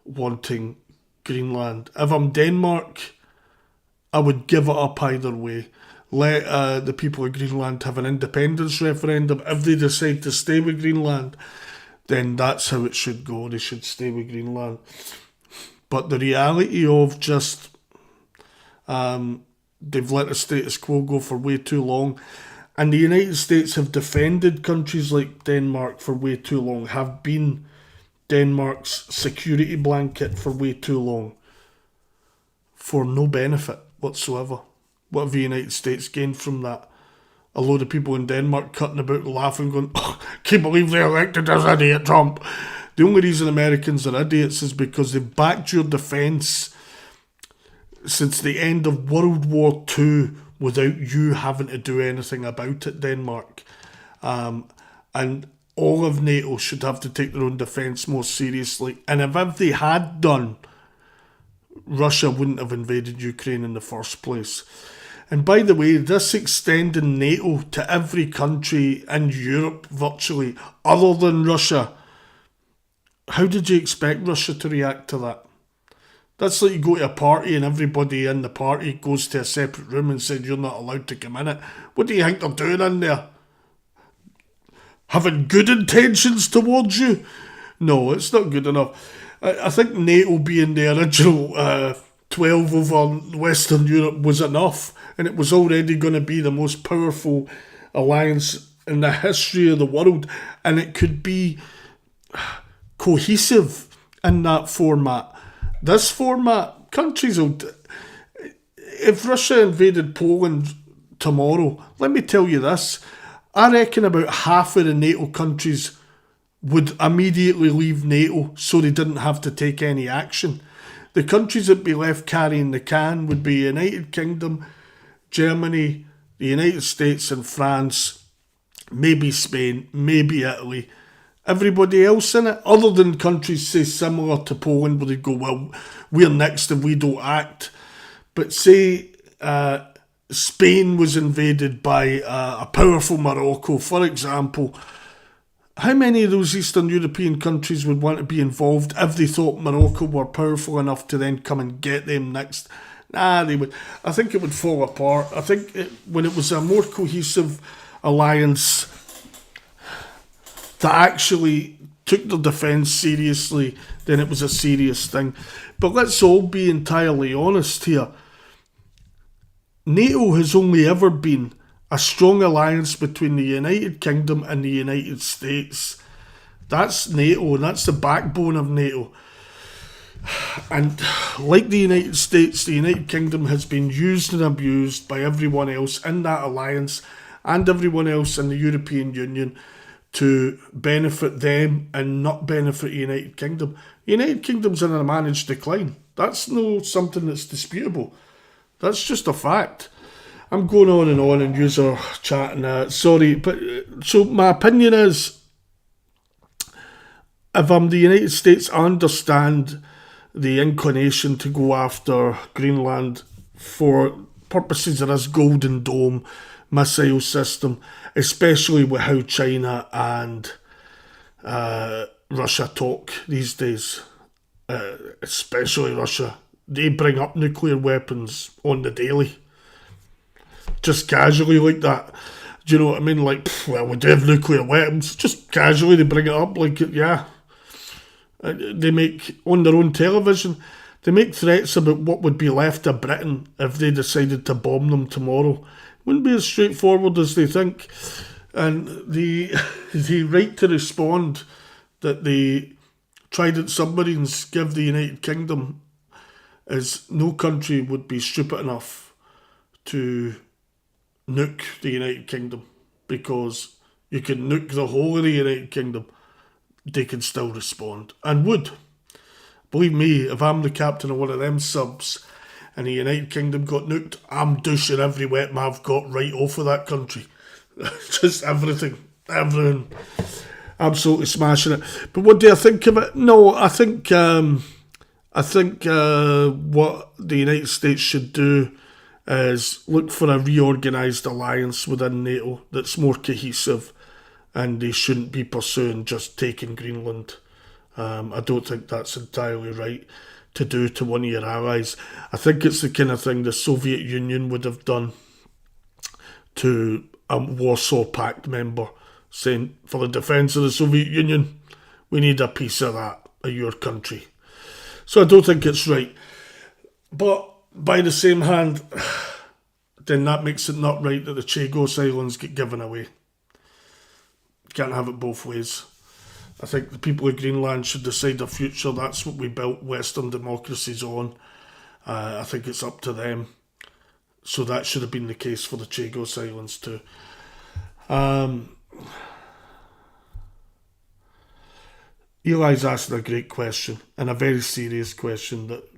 wanting Greenland. If I'm Denmark, I would give it up either way. Let the people of Greenland have an independence referendum. If they decide to stay with Greenland, then that's how it should go. They should stay with Greenland. But the reality of just they've let the status quo go for way too long, and the United States have defended countries like Denmark for way too long, have been Denmark's security blanket for way too long, for no benefit whatsoever. What have the United States gained from that? a load of people in Denmark cutting about laughing, going, oh, can't believe they elected this idiot Trump. The only reason Americans are idiots is because they've backed your defence since the end of World War II without you having to do anything about it, Denmark. And all of NATO should have to take their own defence more seriously. And if they had done, Russia wouldn't have invaded Ukraine in the first place. And by the way, this extending NATO to every country in Europe virtually, other than Russia, how did you expect Russia to react to that? That's like you go to a party and everybody in the party goes to a separate room and said you're not allowed to come in it. What do you think they're doing in there? Having good intentions towards you? No, it's not good enough. I think NATO being the original 12 over Western Europe was enough, and it was already going to be the most powerful alliance in the history of the world, and it could be cohesive in that format. This format, countries will... If Russia invaded Poland tomorrow, let me tell you this, I reckon about half of the NATO countries would immediately leave NATO so they didn't have to take any action. The countries that be left carrying the can would be United Kingdom, Germany, the United States and France, maybe Spain, maybe Italy. Everybody else in it, other than countries, say, similar to Poland, where they go, well, we're next if we don't act. But say Spain was invaded by a powerful Morocco, for example. How many of those Eastern European countries would want to be involved if they thought Morocco were powerful enough to then come and get them next? Nah, they would. I think it would fall apart. I think when it was a more cohesive alliance that actually took their defence seriously, then it was a serious thing. But let's all be entirely honest here. NATO has only ever been a strong alliance between the United Kingdom and the United States. That's NATO, and that's the backbone of NATO. And like the United States, the United Kingdom has been used and abused by everyone else in that alliance and everyone else in the European Union to benefit them and not benefit the United Kingdom. The United Kingdom's in a managed decline. That's no something that's disputable. That's just a fact. I'm going on and you're chatting. Sorry, but so my opinion is, if I'm the United States, I understand the inclination to go after Greenland for purposes of this Golden Dome missile system, especially with how China and Russia talk these days. Especially Russia. They bring up nuclear weapons on the daily. Just casually like that. Do you know what I mean? Like, well, we do have nuclear weapons. Just casually they bring it up like, yeah. They make, on their own television, they make threats about what would be left of Britain if they decided to bomb them tomorrow. Wouldn't be as straightforward as they think. And the right to respond that the Trident submarines give the United Kingdom is no country would be stupid enough to nuke the United Kingdom, because you can nuke the whole of the United Kingdom, they can still respond, and would. Believe me, if I'm the captain of one of them subs and the United Kingdom got nuked, I'm douching every weapon I've got right off of that country. Just everything. Absolutely smashing it. But what do I think of it? No, I think what the United States should do is look for a reorganised alliance within NATO that's more cohesive, and they shouldn't be pursuing just taking Greenland. I don't think that's entirely right to do to one of your allies. I think it's the kind of thing the Soviet Union would have done to a Warsaw Pact member, saying, for the defence of the Soviet Union, we need a piece of that, of your country. So I don't think it's right. But by the same hand, then that makes it not right that the Chagos Islands get given away. Can't have it both ways. I think the people of Greenland should decide their future. That's what we built Western democracies on. I think it's up to them. So that should have been the case for the Chagos Islands too. Eli's asking a great question and a very serious question that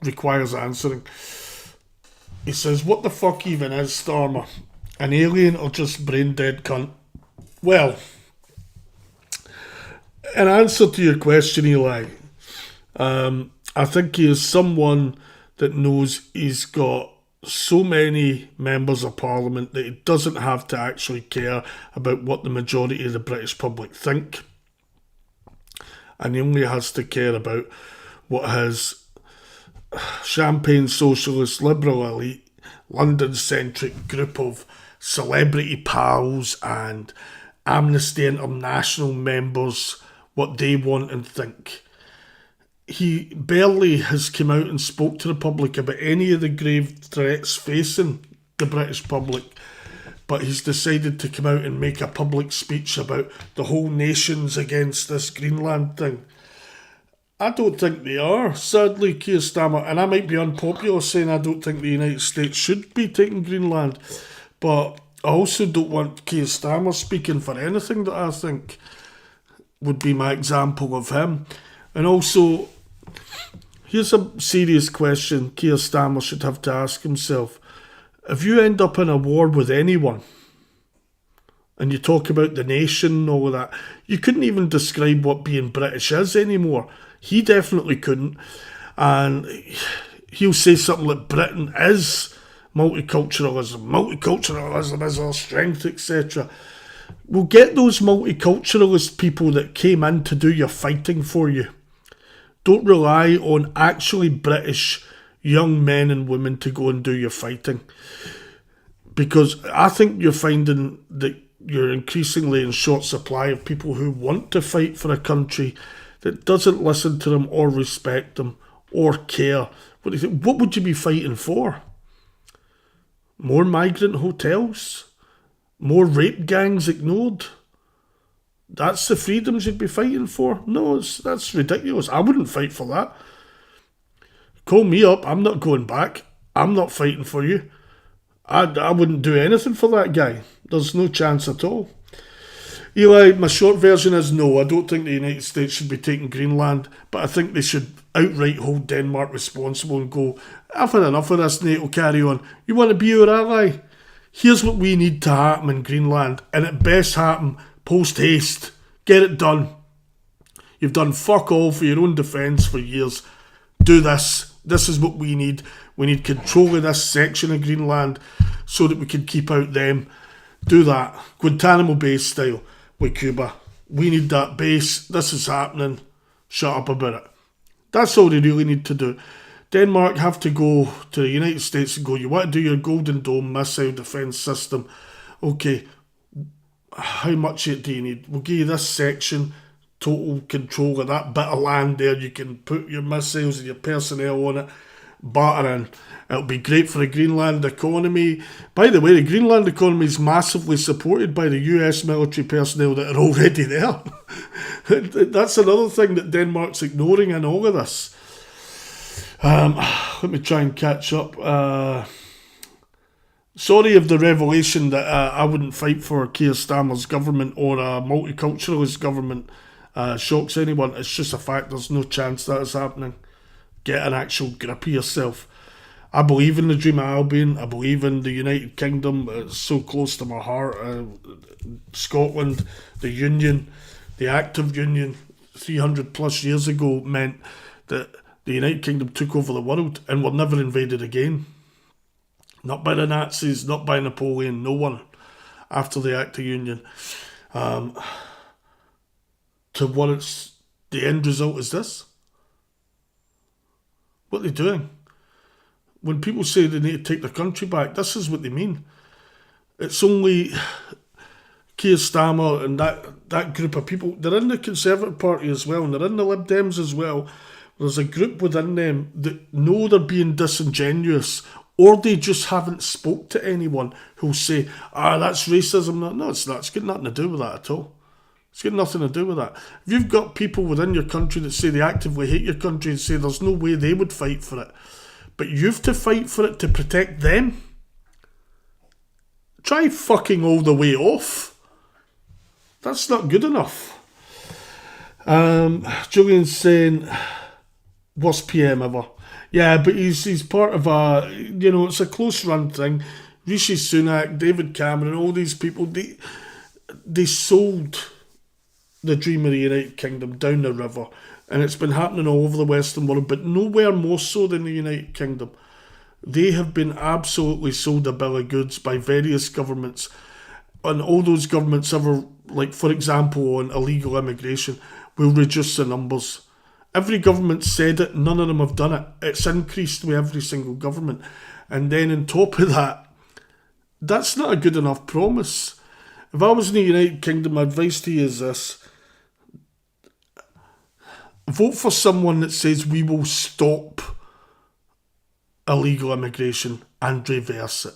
requires answering. He says, what the fuck even is Starmer? An alien or just brain dead cunt? Well, in answer to your question, Eli, I think he is someone that knows he's got so many members of parliament that he doesn't have to actually care about what the majority of the British public think. And he only has to care about what his champagne socialist liberal elite, London-centric group of celebrity pals and Amnesty International members, what they want and think. He barely has come out and spoke to the public about any of the grave threats facing the British public, but he's decided to come out and make a public speech about the whole nation's against this Greenland thing. I don't think they are, sadly, Keir Starmer, and I might be unpopular saying I don't think the United States should be taking Greenland, but I also don't want Keir Starmer speaking for anything that I think would be my example of him. And also, here's a serious question Keir Starmer should have to ask himself. If you end up in a war with anyone, and you talk about the nation and all of that, you couldn't even describe what being British is anymore. He definitely couldn't. And he'll say something like Britain is multiculturalism. Multiculturalism is our strength, etc. Well, get those multiculturalist people that came in to do your fighting for you. Don't rely on actually British young men and women to go and do your fighting. Because I think you're finding that you're increasingly in short supply of people who want to fight for a country that doesn't listen to them or respect them or care. What would you be fighting for? More migrant hotels? More rape gangs ignored? That's the freedoms you'd be fighting for? No, that's ridiculous. I wouldn't fight for that. Call me up, I'm not going back. I'm not fighting for you. I wouldn't do anything for that guy. There's no chance at all. Eli, my short version is no, I don't think the United States should be taking Greenland, but I think they should outright hold Denmark responsible and go, I've had enough of this NATO carry on. You want to be our ally? Here's what we need to happen in Greenland, and it best happen post haste. Get it done. You've done fuck all for your own defence for years. Do this. This is what we need. We need control of this section of Greenland so that we can keep out them. Do that. Guantanamo Bay style with Cuba. We need that base. This is happening. Shut up about it. That's all they really need to do. Denmark have to go to the United States and go, you want to do your Golden Dome missile defence system? Okay, how much do you need? We'll give you this section, total control of that bit of land there. You can put your missiles and your personnel on it, batter in. It'll be great for the Greenland economy. By the way, the Greenland economy is massively supported by the US military personnel that are already there. That's another thing that Denmark's ignoring in all of this. Let me try and catch up. Sorry if the revelation that I wouldn't fight for Keir Starmer's government or a multiculturalist government shocks anyone. It's just a fact. There's no chance that is happening. Get an actual grip of yourself. I believe in the Dream of Albion. I believe in the United Kingdom. It's so close to my heart. Scotland, the Union, the Act of Union 300 plus years ago meant that the United Kingdom took over the world and were never invaded again. Not by the Nazis, not by Napoleon, no one after the Act of Union. To what it's, the end result is this. What are they doing? When people say they need to take their country back, this is what they mean. It's only Keir Starmer and that group of people. They're in the Conservative Party as well, and they're in the Lib Dems as well. There's a group within them that know they're being disingenuous, or they just haven't spoke to anyone who'll say, that's racism. No, it's not. It's got nothing to do with that at all. It's got nothing to do with that. If you've got people within your country that say they actively hate your country and say there's no way they would fight for it, but you've to fight for it to protect them, try fucking all the way off. That's not good enough. Julian's saying, worst PM ever. Yeah, but he's part of a, it's a close run thing. Rishi Sunak, David Cameron, all these people, they sold the dream of the United Kingdom down the river, and it's been happening all over the Western world, but nowhere more so than the United Kingdom. They have been absolutely sold a bill of goods by various governments, and all those governments ever, like for example on illegal immigration, will reduce the numbers. Every government said it, none of them have done it. It's increased with every single government. And then on top of that, that's not a good enough promise. If I was in the United Kingdom, my advice to you is this. Vote for someone that says we will stop illegal immigration and reverse it.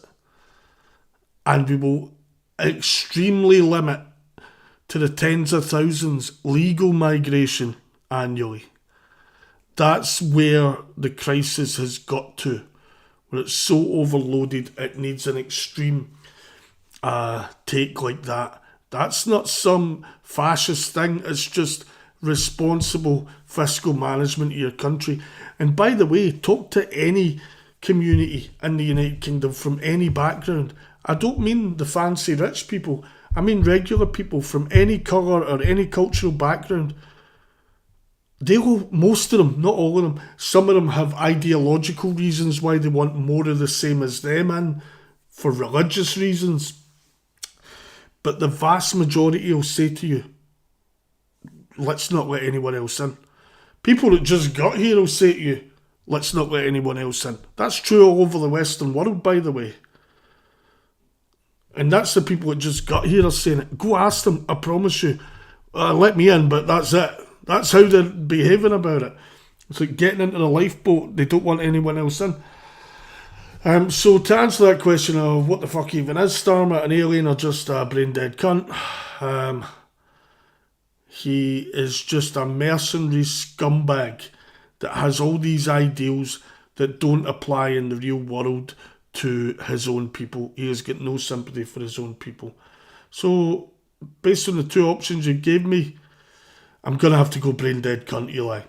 And we will extremely limit to the tens of thousands legal migration annually. That's where the crisis has got to, where it's so overloaded it needs an extreme take like that. That's not some fascist thing, it's just responsible fiscal management of your country. And by the way, talk to any community in the United Kingdom from any background. I don't mean the fancy rich people, I mean regular people from any colour or any cultural background. Most of them, not all of them, some of them have ideological reasons why they want more of the same as them and for religious reasons. But the vast majority will say to you, let's not let anyone else in. People that just got here will say to you, let's not let anyone else in. That's true all over the Western world, by the way. And that's the people that just got here are saying it. Go ask them, I promise you. Let me in, but that's it. That's how they're behaving about it. It's like getting into the lifeboat. They don't want anyone else in. So to answer that question of what the fuck even is Starmer, an alien or just a brain dead cunt? He is just a mercenary scumbag that has all these ideals that don't apply in the real world to his own people. He has got no sympathy for his own people. So based on the two options you gave me, I'm going to have to go brain dead cunt, Eli.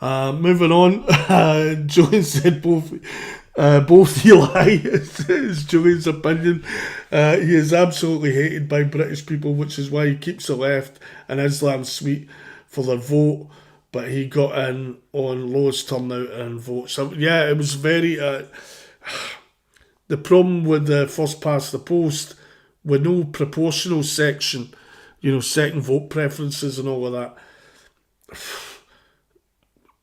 Moving on, Julian said both Eli is Julian's opinion. He is absolutely hated by British people, which is why he keeps the left and Islam sweet for their vote. But he got in on lowest turnout and votes. So, yeah, it was very... the problem with the first past the post, with no proportional section, second vote preferences and all of that,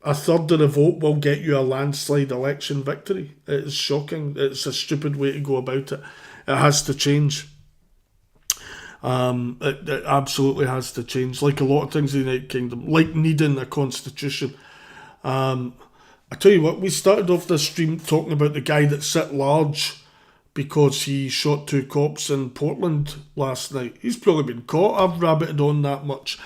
a third of the vote will get you a landslide election victory. It is shocking. It's a stupid way to go about it. It has to change. It absolutely has to change. Like a lot of things in the United Kingdom, like needing a constitution. I tell you what, we started off this stream talking about the guy that sit large because he shot two cops in Portland last night. He's probably been caught. I've rabbited on that much.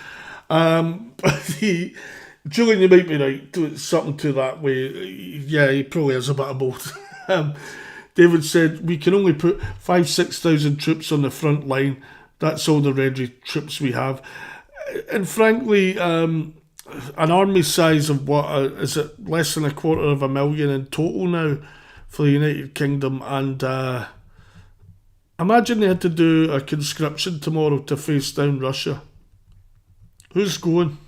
Julian, you might be right. Something to that way. Yeah, he probably has a bit of both. David said, we can only put 5,000-6,000 troops on the front line. That's all the ready troops we have. And frankly, an army size of is it less than 250,000 in total now for the United Kingdom, and imagine they had to do a conscription tomorrow to face down Russia. Who's going?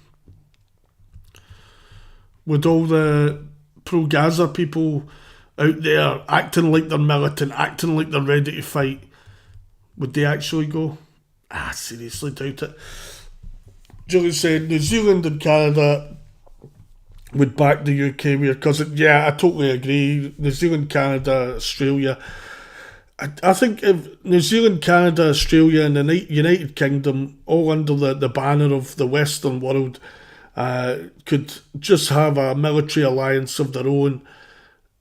With all the pro-Gaza people out there acting like they're militant, acting like they're ready to fight, would they actually go? Seriously doubt it. Julie said New Zealand and Canada would back the UK with your cousin. Yeah, I totally agree. New Zealand, Canada, Australia. I think if New Zealand, Canada, Australia and the United Kingdom, all under the banner of the Western world, could just have a military alliance of their own,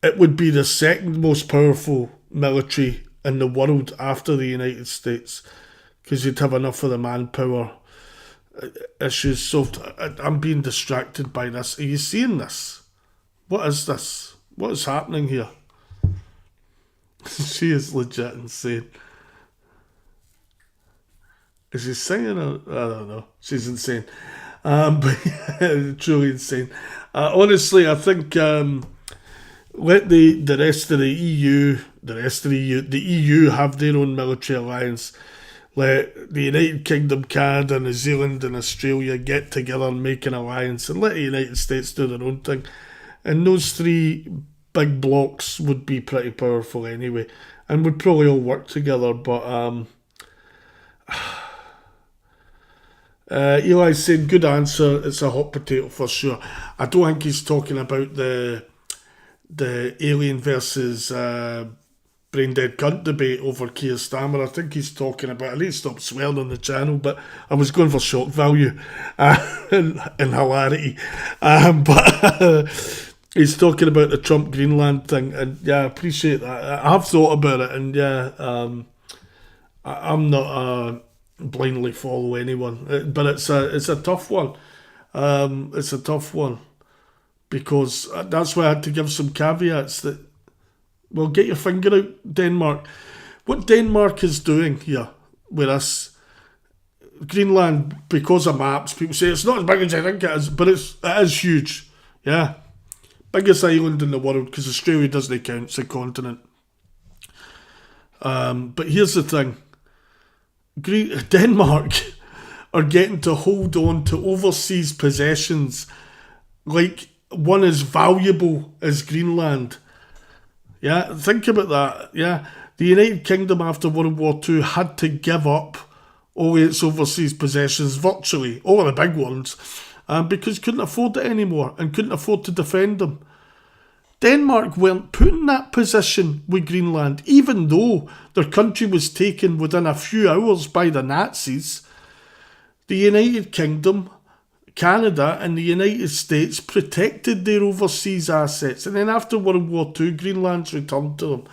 it would be the second most powerful military in the world after the United States, because you'd have enough of the manpower issues. So I'm being distracted by this. Are you seeing this? What is this? What is happening here? She is legit insane. Is he singing or I don't know. She's insane. But truly insane. Honestly, I think let the rest of the EU have their own military alliance. Let the United Kingdom, Canada, New Zealand, and Australia get together and make an alliance, and let the United States do their own thing. And those three big blocks would be pretty powerful anyway, and would probably all work together. But Eli's saying, good answer. It's a hot potato for sure. I don't think he's talking about the Alien versus Brain Dead Cunt debate over Keir Starmer. I think he's talking about, I need to stop swearing on the channel, but I was going for shock value and hilarity. But he's talking about the Trump Greenland thing, and yeah, I appreciate that. I have thought about it, and yeah, I'm not blindly follow anyone, but it's a tough one. It's a tough one because that's why I had to give some caveats that. Well, get your finger out, Denmark. What Denmark is doing here with us, Greenland, because of maps, people say it's not as big as I think it is, but it is huge. Yeah. Biggest island in the world, because Australia doesn't count, it's a continent. But here's the thing. Denmark are getting to hold on to overseas possessions like one as valuable as Greenland. Yeah, think about that. Yeah, the United Kingdom after World War II had to give up all its overseas possessions, virtually, all the big ones, because couldn't afford it anymore and couldn't afford to defend them. Denmark weren't put in that position with Greenland, even though their country was taken within a few hours by the Nazis. The United Kingdom, Canada and the United States protected their overseas assets, and then after World War II, Greenland's returned to them.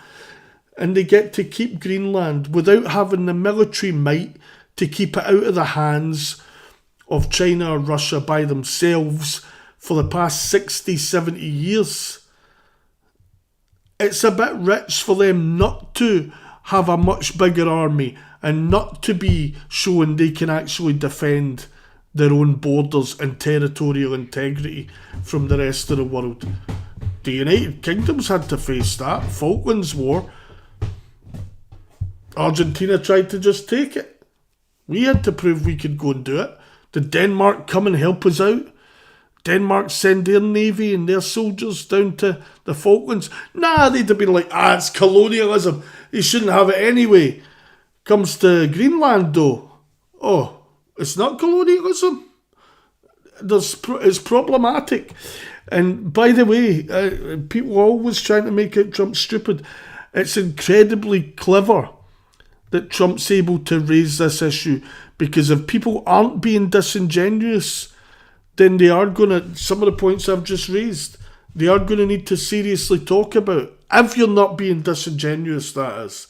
And they get to keep Greenland without having the military might to keep it out of the hands of China or Russia by themselves for the past 60, 70 years. It's a bit rich for them not to have a much bigger army and not to be showing they can actually defend their own borders and territorial integrity from the rest of the world. The United Kingdom's had to face that. Falklands War. Argentina tried to just take it. We had to prove we could go and do it. Did Denmark come and help us out? Denmark send their navy and their soldiers down to the Falklands? Nah, they'd have been like, it's colonialism. They shouldn't have it anyway. Comes to Greenland though. Oh, it's not colonialism. It's problematic. And by the way, people are always trying to make out Trump stupid. It's incredibly clever that Trump's able to raise this issue, because if people aren't being disingenuous, then they are going to, some of the points I've just raised, they are going to need to seriously talk about. If you're not being disingenuous, that is.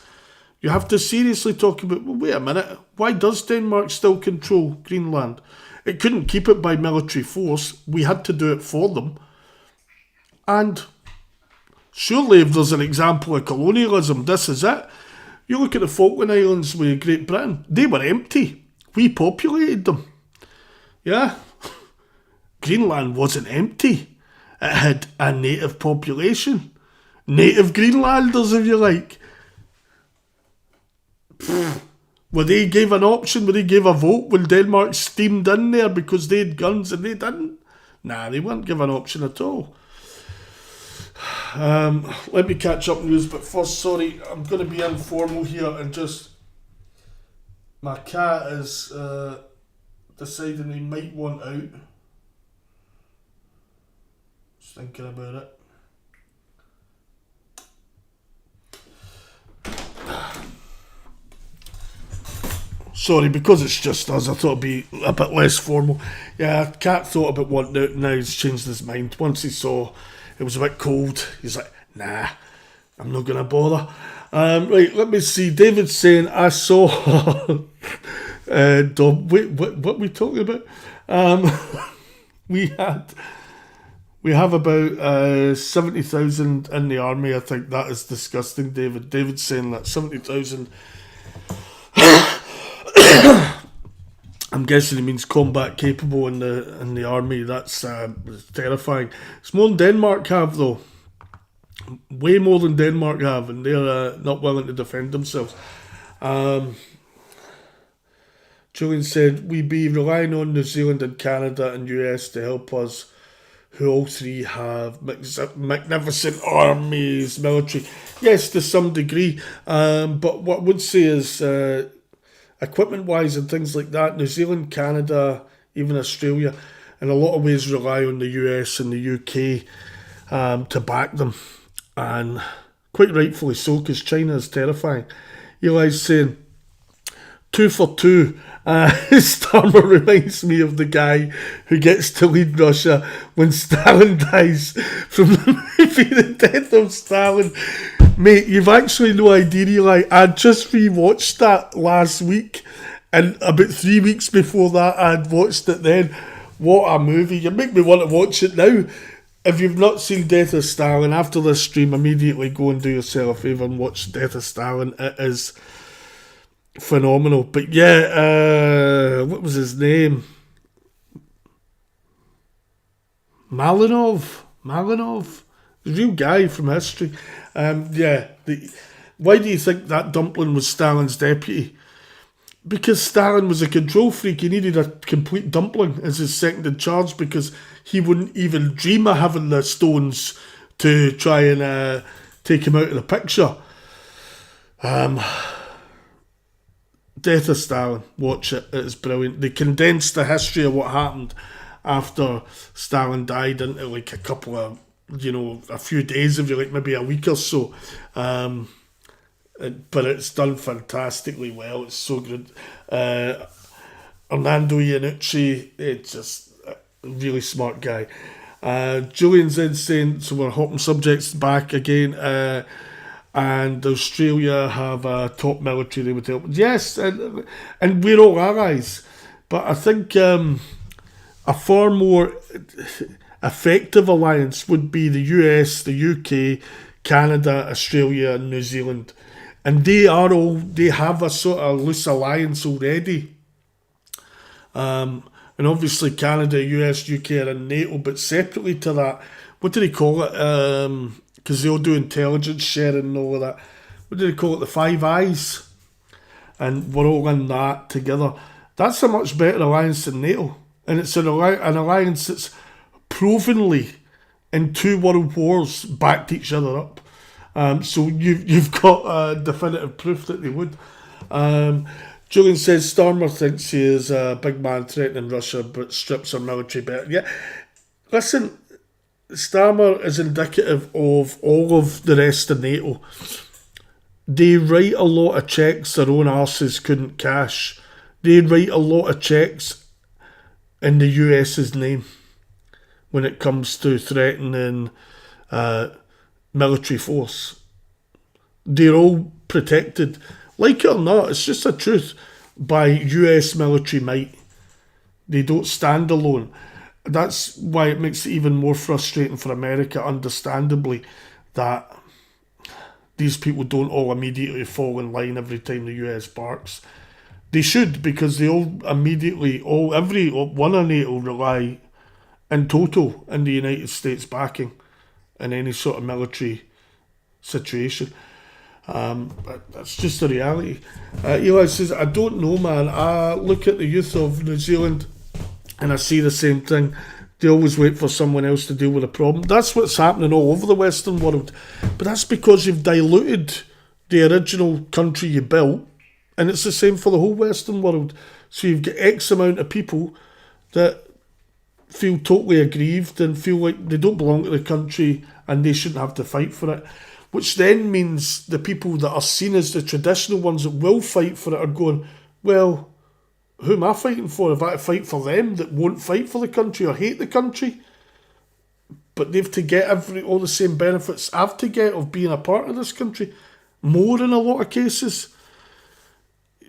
You have to seriously talk about, well, wait a minute, why does Denmark still control Greenland? It couldn't keep it by military force. We had to do it for them. And surely if there's an example of colonialism, this is it. You look at the Falkland Islands with Great Britain, they were empty. We populated them. Yeah. Greenland wasn't empty. It had a native population. Native Greenlanders, if you like. Where they gave an option, where they gave a vote when Denmark steamed in there because they had guns and they didn't. Nah, they weren't given an option at all. Let me catch up news, but first, sorry, I'm going to be informal here and just... My cat is deciding he might want out. Just thinking about it. Sorry, because it's just us, I thought it'd be a bit less formal. Yeah, Cat thought about wanting out, now he's changed his mind. Once he saw it was a bit cold, he's like, nah, I'm not going to bother. Right, let me see. David's saying, I saw... Dom, wait, what are we talking about? We have about 70,000 in the army. I think that is disgusting, David. David's saying that 70,000... I'm guessing he means combat capable in the army. That's terrifying. It's more than Denmark have, though. Way more than Denmark have, and they're not willing to defend themselves. Julian said, we be relying on New Zealand and Canada and US to help us, who all three have magnificent armies, military. Yes, to some degree. But what I would say is, equipment-wise and things like that, New Zealand, Canada, even Australia, in a lot of ways rely on the US and the UK to back them. And quite rightfully so, because China is terrifying. Eli's saying, 2 for 2. Starmer reminds me of the guy who gets to lead Russia when Stalin dies from the movie The Death of Stalin. Mate, you've actually no idea, Eli. I just rewatched that last week, and about 3 weeks before that I'd watched it then. What a movie. You make me want to watch it now. If you've not seen Death of Stalin, after this stream, immediately go and do yourself a favour and watch Death of Stalin. It is phenomenal. But yeah, what was his name? Malinov, the real guy from history. Why do you think that dumpling was Stalin's deputy? Because Stalin was a control freak. He needed a complete dumpling as his second in charge, because he wouldn't even dream of having the stones to try and take him out of the picture. Death of Stalin, watch it, it's brilliant. They condensed the history of what happened after Stalin died into like a couple of, a few days, if you like, maybe a week or so. But it's done fantastically well. It's so good. Arnaldo Iannucci, it's just a really smart guy. Julian's in saying, so we're hopping subjects back again. And Australia have a top military they would help. Yes, and we're all allies. But I think a far more effective alliance would be the US, the UK, Canada, Australia, and New Zealand. And they have a sort of loose alliance already. And obviously Canada, US, UK are in NATO, but separately to that, what do they call it? Because they all do intelligence sharing and all of that. What do they call it? The Five Eyes. And we're all in that together. That's a much better alliance than NATO. And it's an alliance that's provenly in 2 world wars backed each other up. So you've got definitive proof that they would. Julian says Starmer thinks he is a big man threatening Russia, but strips our military better. Yeah, listen, Starmer is indicative of all of the rest of NATO. They write a lot of checks their own arses couldn't cash. They write a lot of checks in the US's name when it comes to threatening military force. They're all protected, like it or not, it's just a truth, by US military might. They don't stand alone. That's why it makes it even more frustrating for America, understandably, that these people don't all immediately fall in line every time the US barks. They should, because they all immediately, every one of NATO rely in total in the United States backing in any sort of military situation. But that's just the reality. Eli says, I don't know, man. I look at the youth of New Zealand and I see the same thing. They always wait for someone else to deal with a problem. That's what's happening all over the Western world. But that's because you've diluted the original country you built, and it's the same for the whole Western world. So you've got X amount of people that feel totally aggrieved and feel like they don't belong to the country and they shouldn't have to fight for it. Which then means the people that are seen as the traditional ones that will fight for it are going, well, who am I fighting for? If I fight for them that won't fight for the country or hate the country? But they've to get all the same benefits I've to get of being a part of this country. More in a lot of cases.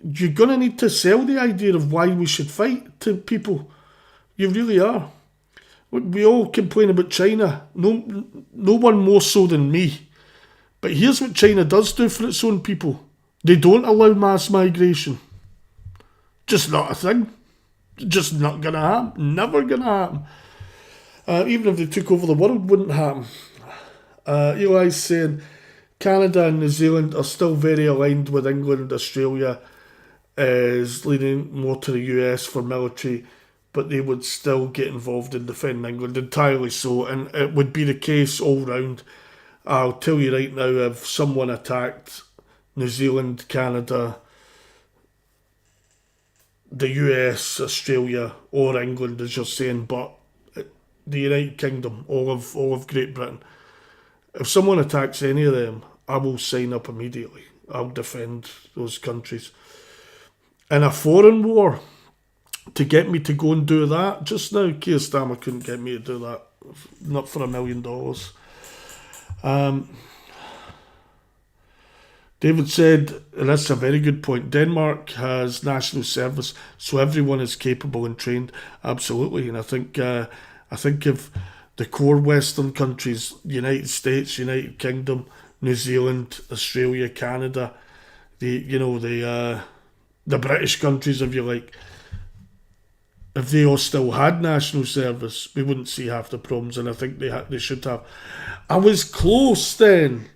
You're going to need to sell the idea of why we should fight to people. You really are. We all complain about China. No one more so than me. But here's what China does do for its own people. They don't allow mass migration. Just not a thing. Just not gonna happen. Never gonna happen. Even if they took over the world, wouldn't happen. Eli's saying Canada and New Zealand are still very aligned with England. Australia is leaning more to the US for military, but they would still get involved in defending England, entirely so, and it would be the case all round. I'll tell you right now, if someone attacked New Zealand, Canada, the US, Australia, or England, as you're saying, but the United Kingdom, all of Great Britain, if someone attacks any of them, I will sign up immediately. I'll defend those countries. In a foreign war, to get me to go and do that, just now, Keir Starmer couldn't get me to do that. Not for $1 million. David said, and that's a very good point, Denmark has national service, so everyone is capable and trained. Absolutely. And I think if the core Western countries, United States, United Kingdom, New Zealand, Australia, Canada, the British countries, if you like, if they all still had national service, we wouldn't see half the problems, and I think they should have. I was close then.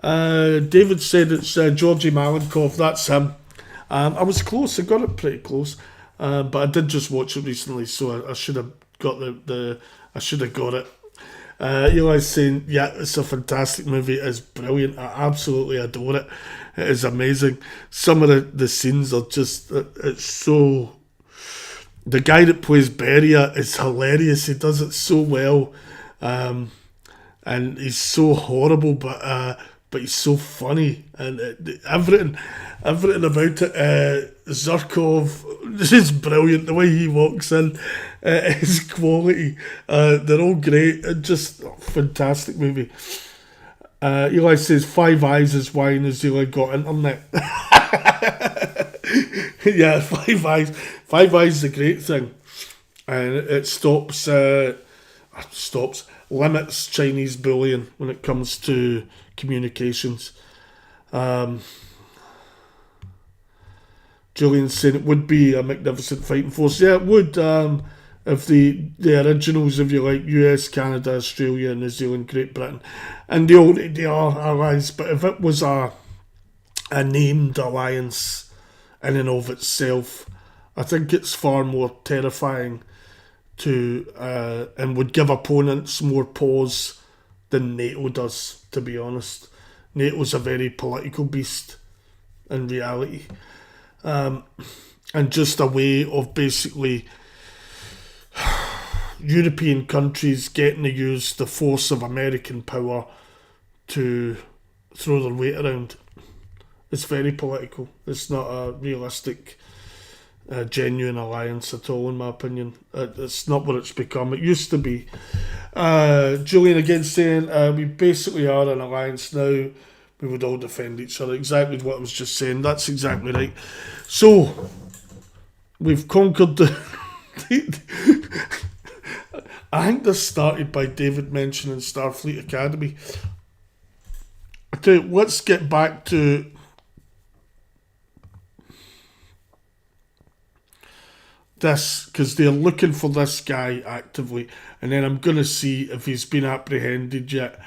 David said it's Georgie Malenkov, that's him. I was close, I got it pretty close, but I did just watch it recently, so I should have got I should have got it. Eli's saying, yeah, it's a fantastic movie, it's brilliant, I absolutely adore it, it is amazing. Some of the scenes are just, it's so... The guy that plays Beria is hilarious, he does it so well, and he's so horrible, but he's so funny, and everything about it. Zurkov is brilliant. The way he walks in, his quality, they're all great. Just fantastic movie. Eli says 5 Eyes is why New Zealand got internet. Yeah, 5 Eyes. 5 Eyes is a great thing, and it limits Chinese bullying when it comes to communications. Julian's saying it would be a magnificent fighting force. Yeah, it would. If the originals, if you like, US, Canada, Australia, New Zealand, Great Britain, and they are allies. But if it was a named alliance in and of itself, I think it's far more terrifying to and would give opponents more pause than NATO does, to be honest. NATO's a very political beast in reality, and just a way of basically European countries getting to use the force of American power to throw their weight around. It's very political. It's not a realistic, genuine alliance at all, in my opinion. It's not what it's become. It used to be. Julian again saying, we basically are an alliance now. We would all defend each other. Exactly what I was just saying. That's exactly right. So, we've conquered the... I think this started by David mentioning Starfleet Academy. I tell you, let's get back to this, because they're looking for this guy actively, and then I'm going to see if he's been apprehended yet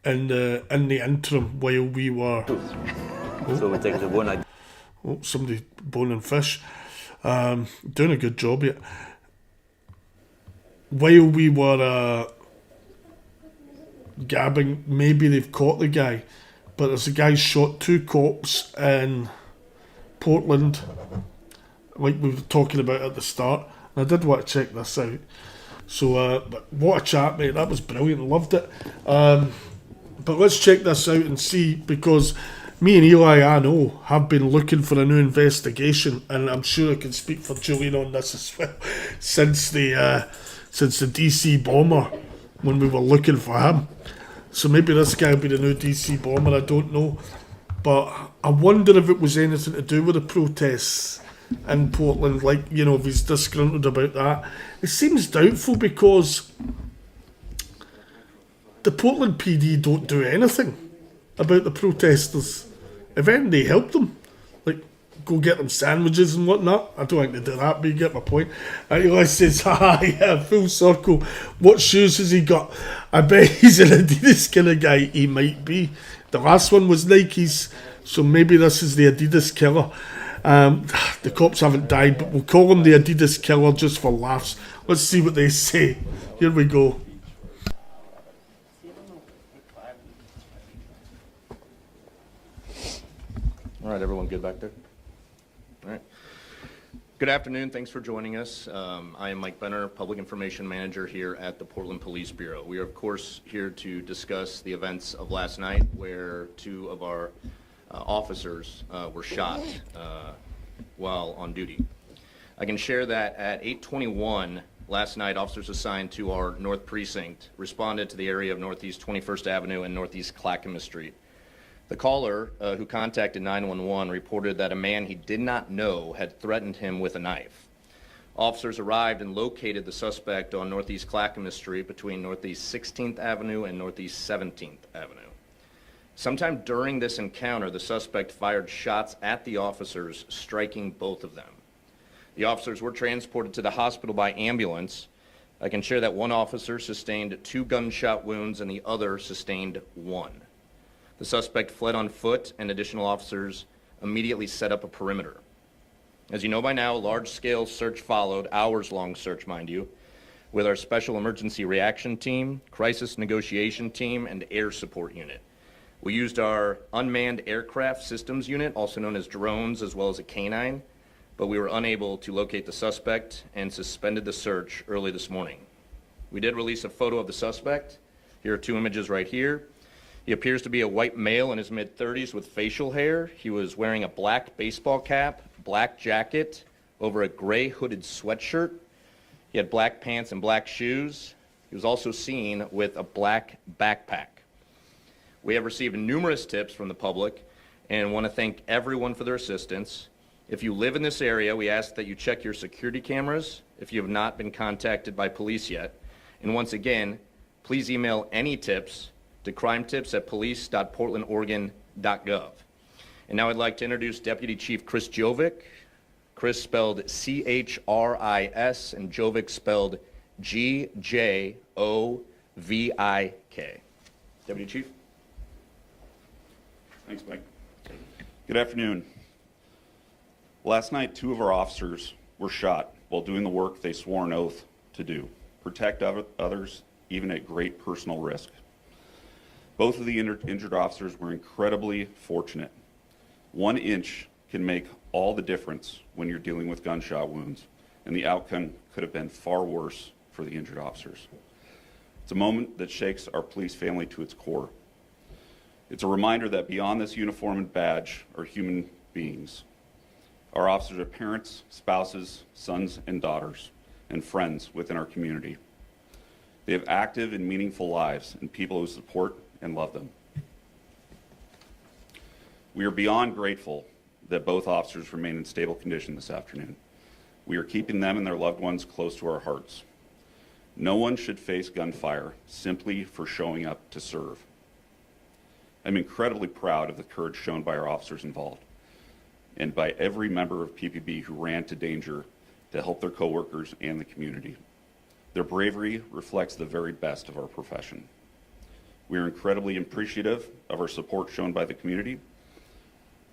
in the interim while we were... So we take the one. Oh, somebody boning fish. Doing a good job yet. While we were gabbing, maybe they've caught the guy, but there's a guy shot 2 cops in Portland, like we were talking about at the start. And I did want to check this out. So, but what a chat, mate. That was brilliant. Loved it. But let's check this out and see, because me and Eli, I know, have been looking for a new investigation, and I'm sure I can speak for Julian on this as well, since the DC bomber, when we were looking for him. So maybe this guy will be the new DC bomber, I don't know. But I wonder if it was anything to do with the protests in Portland, like, you know, if he's disgruntled about that. It seems doubtful, because the Portland PD don't do anything about the protesters. If anything, they help them. Like, go get them sandwiches and whatnot. I don't think they do that, but you get my point. And Eli says, yeah, full circle. What shoes has he got? I bet he's an Adidas kind of guy. He might be. The last one was Nikes, so maybe this is the Adidas killer. The cops haven't died, but we'll call him the Adidas killer just for laughs. Let's see what they say. Here we go. All right, everyone good back there? All right. Good afternoon. Thanks for joining us. I am Mike Benner, Public Information Manager here at the Portland Police Bureau. We are, of course, here to discuss the events of last night where two of our officers were shot while on duty. I can share that at 8:21 last night, officers assigned to our North Precinct responded to the area of Northeast 21st Avenue and Northeast Clackamas Street. The caller who contacted 911 reported that a man he did not know had threatened him with a knife. Officers arrived and located the suspect on Northeast Clackamas Street between Northeast 16th Avenue and Northeast 17th Avenue. Sometime during this encounter, the suspect fired shots at the officers, striking both of them. The officers were transported to the hospital by ambulance. I can share that one officer sustained 2 gunshot wounds and the other sustained 1. The suspect fled on foot, and additional officers immediately set up a perimeter. As you know by now, a large-scale search followed, hours-long search, mind you, with our Special Emergency Reaction Team, Crisis Negotiation Team, and Air Support Unit. We used our Unmanned Aircraft Systems Unit, also known as drones, as well as a canine, but we were unable to locate the suspect and suspended the search early this morning. We did release a photo of the suspect. Here are 2 images right here. He appears to be a white male in his mid-30s with facial hair. He was wearing a black baseball cap, black jacket, over a gray hooded sweatshirt. He had black pants and black shoes. He was also seen with a black backpack. We have received numerous tips from the public and want to thank everyone for their assistance. If you live in this area, we ask that you check your security cameras if you have not been contacted by police yet. And once again, please email any tips to crimetips@police.portlandoregon.gov. And now I'd like to introduce Deputy Chief Chris Jovic. Chris spelled C-H-R-I-S and Jovic spelled G-J-O-V-I-K. Deputy Chief. Thanks, Mike. Good afternoon. Last night, 2 of our officers were shot while doing the work they swore an oath to do, protect others, even at great personal risk. Both of the injured officers were incredibly fortunate. 1 inch can make all the difference when you're dealing with gunshot wounds, and the outcome could have been far worse for the injured officers. It's a moment that shakes our police family to its core. It's a reminder that beyond this uniform and badge are human beings. Our officers are parents, spouses, sons and daughters, and friends within our community. They have active and meaningful lives and people who support and love them. We are beyond grateful that both officers remain in stable condition this afternoon. We are keeping them and their loved ones close to our hearts. No one should face gunfire simply for showing up to serve. I'm incredibly proud of the courage shown by our officers involved and by every member of PPB who ran to danger to help their coworkers and the community. Their bravery reflects the very best of our profession. We are incredibly appreciative of our support shown by the community.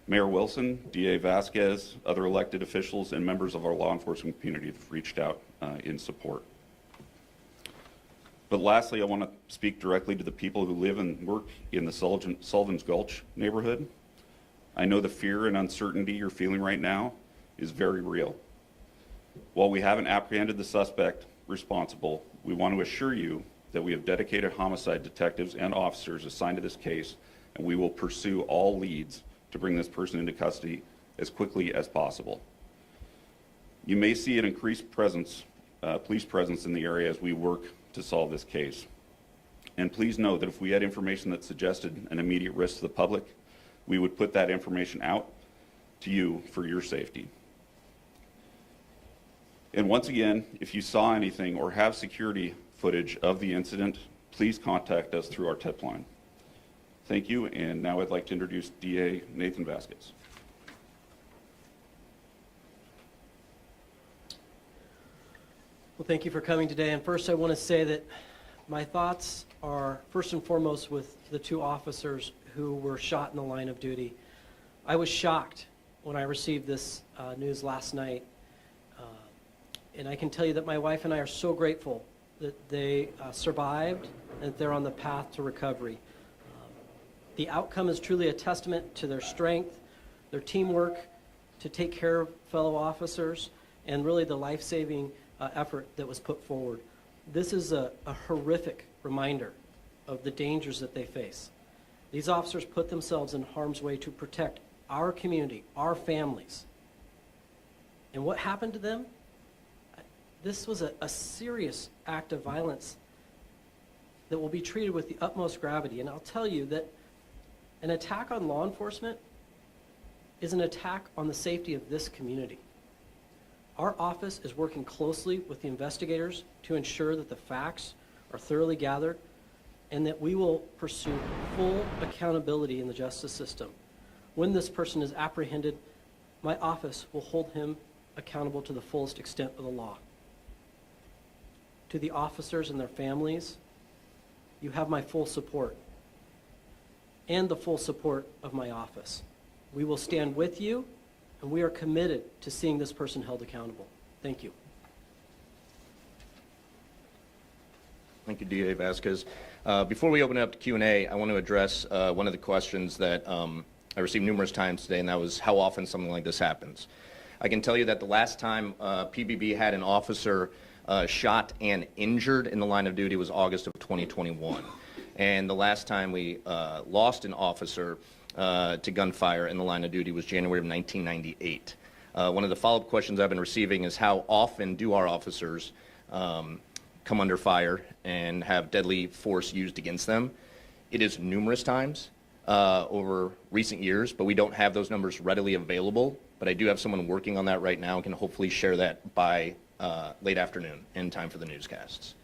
Mayor Wilson, DA Vasquez, other elected officials, and members of our law enforcement community have reached out in support. But lastly, I want to speak directly to the people who live and work in the Sullivan's Gulch neighborhood. I know the fear and uncertainty you're feeling right now is very real. While we haven't apprehended the suspect responsible, we want to assure you that we have dedicated homicide detectives and officers assigned to this case, and we will pursue all leads to bring this person into custody as quickly as possible. You may see an increased presence, police presence in the area as we work to solve this case. And please know that if we had information that suggested an immediate risk to the public, we would put that information out to you for your safety. And once again, if you saw anything or have security footage of the incident, please contact us through our tip line. Thank you, and now I'd like to introduce DA Nathan Vasquez. Well, thank you for coming today. And first, I want to say that my thoughts are first and foremost with the two officers who were shot in the line of duty. I was shocked when I received this news last night. And I can tell you that my wife and I are so grateful that they survived and that they're on the path to recovery. The outcome is truly a testament to their strength, their teamwork to take care of fellow officers, and really the life-saving effort that was put forward. This is a horrific reminder of the dangers that they face. These officers put themselves in harm's way to protect our community, our families. And what happened to them? This was a serious act of violence that will be treated with the utmost gravity. And I'll tell you that an attack on law enforcement is an attack on the safety of this community. Our office is working closely with the investigators to ensure that the facts are thoroughly gathered and that we will pursue full accountability in the justice system. When this person is apprehended, my office will hold him accountable to the fullest extent of the law. To the officers and their families, you have my full support and the full support of my office. We will stand with you, and we are committed to seeing this person held accountable. Thank you. Thank you, DA Vasquez. Before we open it up to Q&A, I want to address one of the questions that I received numerous times today, and that was how often something like this happens. I can tell you that the last time PBB had an officer shot and injured in the line of duty was August of 2021. And the last time we lost an officer to gunfire in the line of duty was January of 1998. One of the follow-up questions I've been receiving is how often do our officers come under fire and have deadly force used against them? It is numerous times over recent years, but we don't have those numbers readily available. But I do have someone working on that right now and can hopefully share that by late afternoon in time for the newscasts.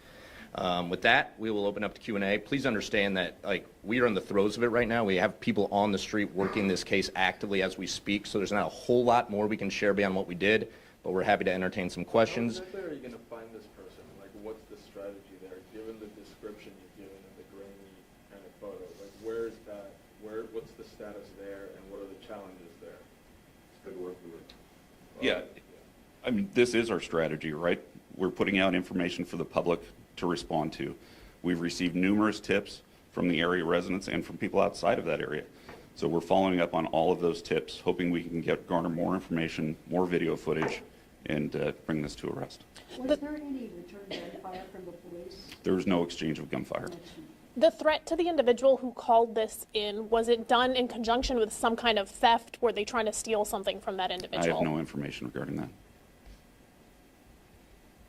With that, we will open up to Q&A. Please understand that we are in the throes of it right now. We have people on the street working this case actively as we speak, so there's not a whole lot more we can share beyond what we did, but we're happy to entertain some questions. How exactly are you going to find this person? Like, what's the strategy there, given the description you've given in the grainy kind of photo? Like, where is that? What's the status there, and what are the challenges there? It's good work, Yeah, I mean, this is our strategy, right? We're putting out information for the public to respond to. We've received numerous tips from the area residents and from people outside of that area. So we're following up on all of those tips, hoping we can garner more information, more video footage, and bring this to arrest. Was there any return gunfire from the police? There was no exchange of gunfire. The threat to the individual who called this in, was it done in conjunction with some kind of theft? Were they trying to steal something from that individual? I have no information regarding that.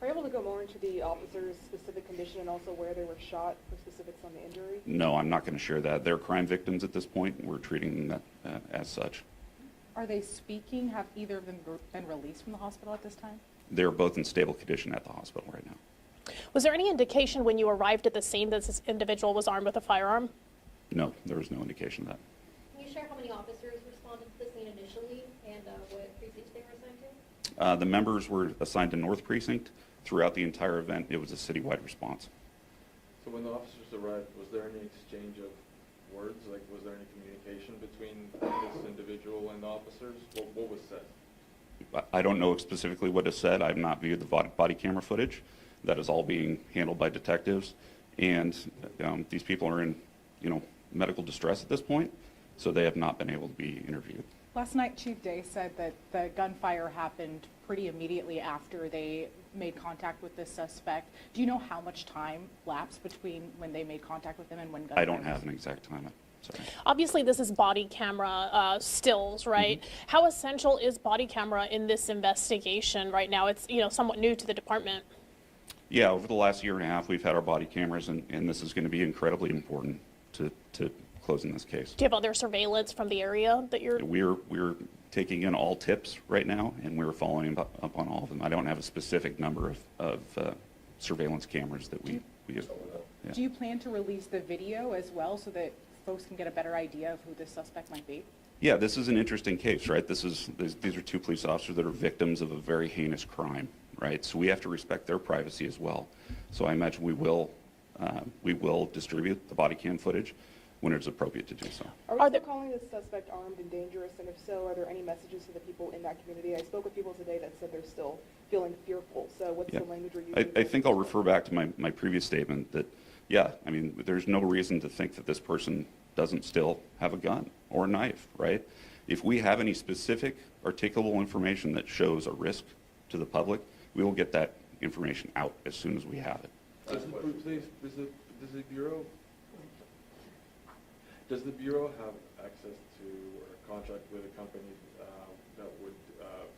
Are you able to go more into the officer's specific condition and also where they were shot for specifics on the injury? No, I'm not going to share that. They're crime victims at this point, and we're treating them as such. Are they speaking? Have either of them been released from the hospital at this time? They're both in stable condition at the hospital right now. Was there any indication when you arrived at the scene that this individual was armed with a firearm? No, there was no indication of that. Can you share how many officers responded to the scene initially and what precincts they were assigned to? The members were assigned to North Precinct. Throughout the entire event, it was a citywide response. So when the officers arrived, was there any exchange of words? Like, was there any communication between this individual and the officers? What was said? I don't know specifically what is said. I've not viewed the body camera footage. That is all being handled by detectives, and these people are in, medical distress at this point, so they have not been able to be interviewed. Last night, Chief Day said that the gunfire happened pretty immediately after they made contact with this suspect. Do you know how much time lapsed between when they made contact with him and when gunfire? I don't have an exact time. Sorry. Obviously, this is body camera stills, right? Mm-hmm. How essential is body camera in this investigation right now? It's somewhat new to the department. Yeah, over the last year and a half, we've had our body cameras, and this is going to be incredibly important to closing this case. Do you have other surveillance from the area that you're? We're taking in all tips right now, and we're following up on all of them. I don't have a specific number of surveillance cameras that we have. Yeah. Do you plan to release the video as well so that folks can get a better idea of who this suspect might be? Yeah, this is an interesting case, right? These are two police officers that are victims of a very heinous crime, right? So we have to respect their privacy as well. So I imagine we will distribute the body cam footage when it's appropriate to do so. Are we still calling this suspect armed and dangerous? And if so, are there any messages to the people in that community? I spoke with people today that said they're still feeling fearful. So what's the language we're using? I think I'll refer back to my previous statement that, yeah, I mean, there's no reason to think that this person doesn't still have a gun or a knife, right? If we have any specific articulable information that shows a risk to the public, we will get that information out as soon as we have it. Does the Bureau have access to or contract with a company that would,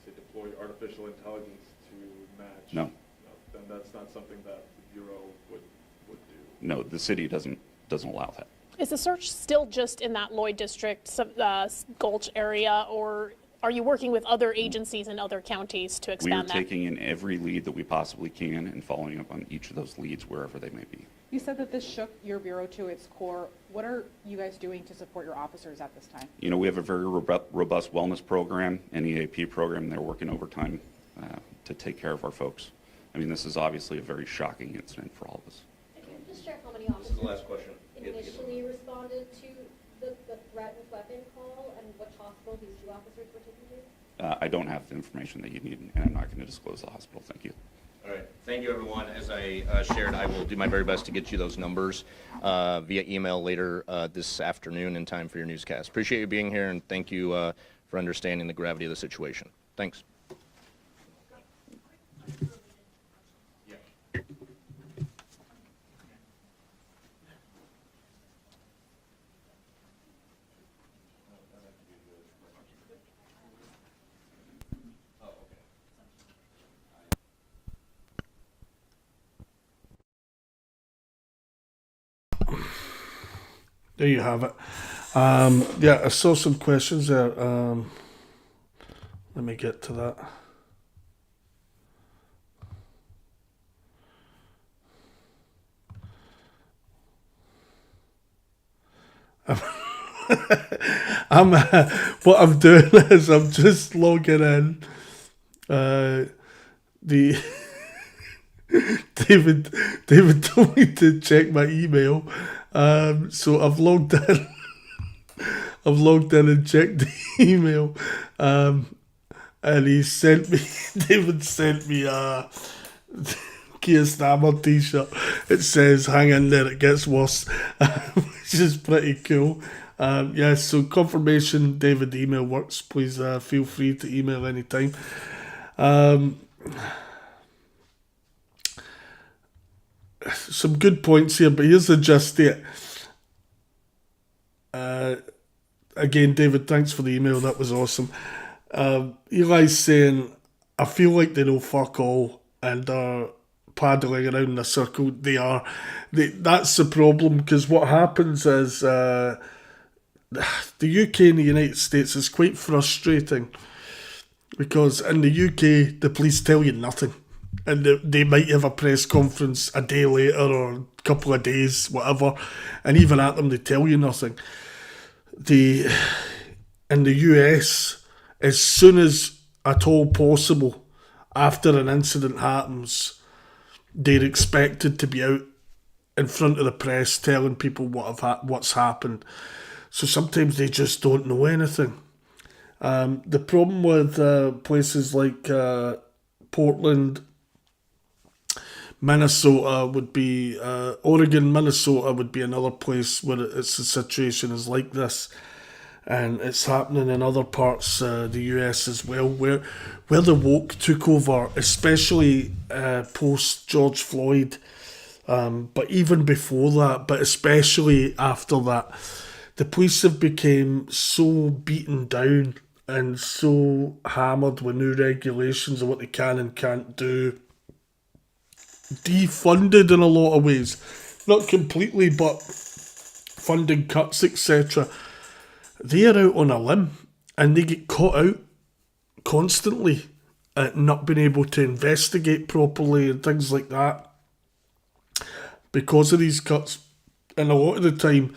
say, deploy artificial intelligence to match? No. Then that's not something that the Bureau would do. No, the city doesn't allow that. Is the search still just in that Lloyd District, Gulch area, or are you working with other agencies in other counties to expand that? We are taking in every lead that we possibly can and following up on each of those leads wherever they may be. You said that this shook your bureau to its core. What are you guys doing to support your officers at this time? You know, we have a very robust wellness program, an EAP program. They're working overtime to take care of our folks. I mean, this is obviously a very shocking incident for all of us. Can you just share how many This is officers the last question. initially responded to the threat with weapon call and which hospital these two officers were taken to? I don't have the information that you need, and I'm not going to disclose the hospital. Thank you. All right. Thank you, everyone. As I shared, I will do my very best to get you those numbers via email later this afternoon in time for your newscast. Appreciate you being here, and thank you for understanding the gravity of the situation. Thanks. There you have it. Yeah, I saw some questions there. Let me get to that. What I'm doing is I'm just logging in. The David told me to check my email, so I've logged in. I've logged in and checked the email, and he sent me. David sent me a Keir Starmer t-shirt. It says "Hang in there, it gets worse," which is pretty cool. Yeah, so confirmation David email works. Please feel free to email anytime. Some good points here, but here's the gist here. Again, David, thanks for the email. That was awesome. Eli's saying, I feel like they know fuck all and are paddling around in a circle. They are. That's the problem, because what happens is the UK and the United States is quite frustrating, because in the UK, the police tell you nothing. And they might have a press conference a day later or a couple of days, whatever. And even at them, they tell you nothing. In the US, as soon as at all possible, after an incident happens, they're expected to be out in front of the press telling people what's happened. So sometimes they just don't know anything. The problem with places like Portland, Minnesota would be, Oregon, Minnesota would be another place where it's a situation is like this. And it's happening in other parts of the US as well, where the woke took over, especially post George Floyd, but even before that, but especially after that. The police have become so beaten down and so hammered with new regulations of what they can and can't do, defunded in a lot of ways, not completely, but funding cuts, etc. They are out on a limb, and they get caught out constantly at not being able to investigate properly and things like that because of these cuts. And a lot of the time,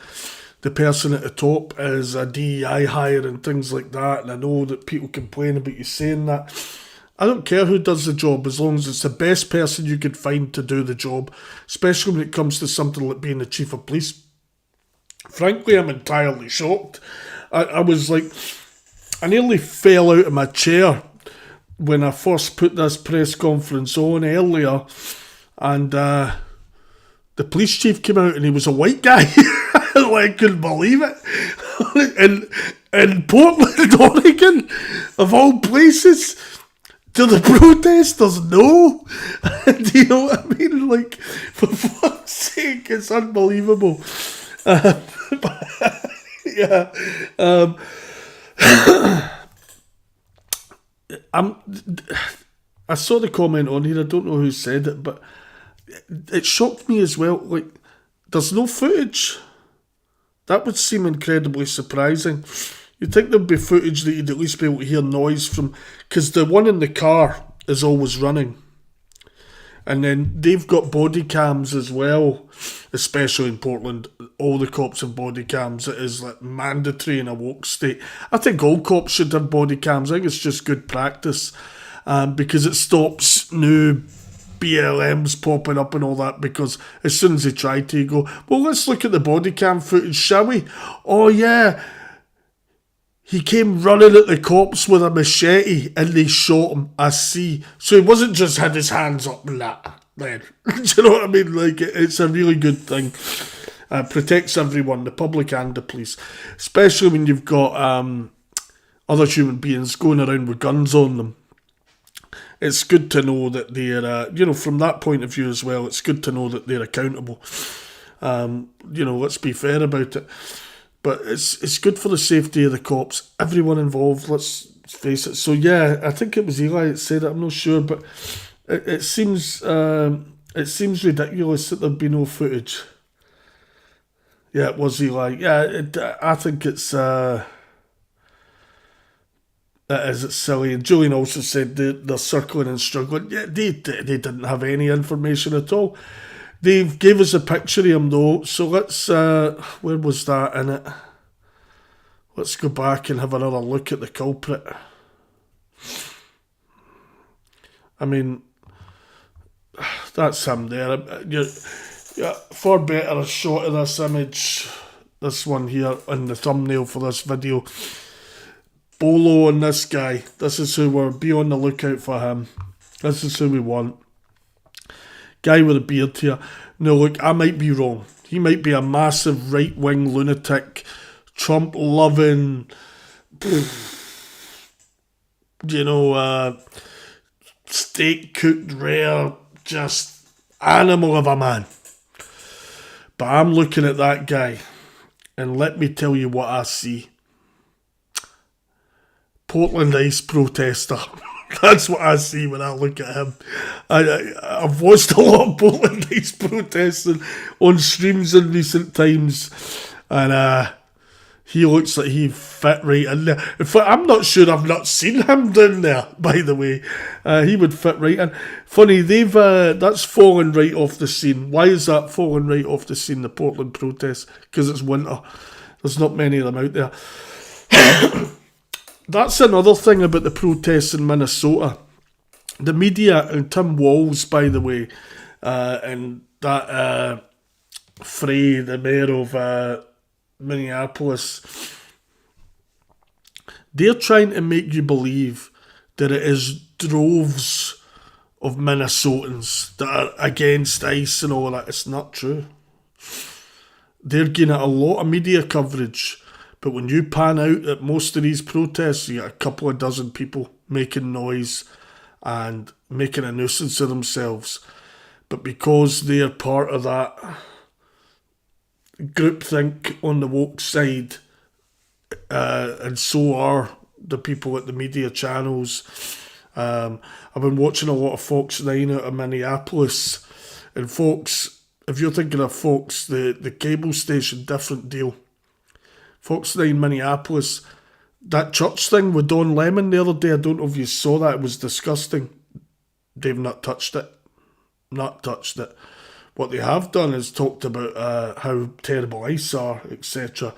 the person at the top is a DEI hire and things like that, and I know that people complain about you saying that. I don't care who does the job as long as it's the best person you could find to do the job, especially when it comes to something like being the chief of police. Frankly, I'm entirely shocked. I was like, I nearly fell out of my chair when I first put this press conference on earlier, and the police chief came out and he was a white guy. I couldn't believe it. In Portland, Oregon, of all places, do the protesters know? Do you know what I mean? Like, for fuck's sake, it's unbelievable. Yeah. I saw the comment on here, I don't know who said it, but it shocked me as well. Like, there's no footage. That would seem incredibly surprising. You'd think there'd be footage that you'd at least be able to hear noise from, because the one in the car is always running. And then they've got body cams as well, especially in Portland. All the cops have body cams. It is like mandatory in a woke state. I think all cops should have body cams. I think it's just good practice, because it stops new BLMs popping up and all that, because as soon as they try to, you go, well, let's look at the body cam footage, shall we? Oh yeah, he came running at the cops with a machete and they shot him. I see. So he wasn't just had his hands up and that then. Do you know what I mean? Like, it's a really good thing. Protects everyone, the public and the police, especially when you've got other human beings going around with guns on them. It's good to know that they're, from that point of view as well, it's good to know that they're accountable. Let's be fair about it. But it's good for the safety of the cops, everyone involved, let's face it. So yeah, I think it was Eli that said it, I'm not sure, but it seems ridiculous that there'd be no footage. Yeah, it was Eli. Yeah, I think it's silly. And Julian also said they're circling and struggling. Yeah, they didn't have any information at all. They gave us a picture of him though, so let's, where was that in it? Let's go back and have another look at the culprit. I mean, that's him there. Yeah, far better a shot of this image, this one here in the thumbnail for this video. Bolo and this guy, this is who we're, be on the lookout for him. This is who we want. Guy with a beard here. No, look, I might be wrong. He might be a massive right-wing lunatic, Trump-loving, steak-cooked rare, just animal of a man. But I'm looking at that guy, and let me tell you what I see. Portland ICE protester. That's what I see when I look at him. I've watched a lot of Portland ICE protesting on streams in recent times, and he looks like he fit right in there. In fact, I'm not sure I've not seen him down there, by the way. He would fit right in. Funny, that's fallen right off the scene. Why is that fallen right off the scene, the Portland protests? Because it's winter. There's not many of them out there. That's another thing about the protests in Minnesota. The media, and Tim Walz, by the way, and that Frey, the mayor of Minneapolis, they're trying to make you believe that it is droves of Minnesotans that are against ICE and all that. It's not true. They're getting a lot of media coverage. But when you pan out at most of these protests, you get a couple of dozen people making noise and making a nuisance of themselves. But because they're part of that groupthink on the woke side, and so are the people at the media channels. I've been watching a lot of Fox 9 out of Minneapolis. And Fox, if you're thinking of Fox, the cable station, different deal. Fox 9 Minneapolis, that church thing with Don Lemon the other day, I don't know if you saw that, it was disgusting. They've not touched it. Not touched it. What they have done is talked about how terrible ICE are, etc.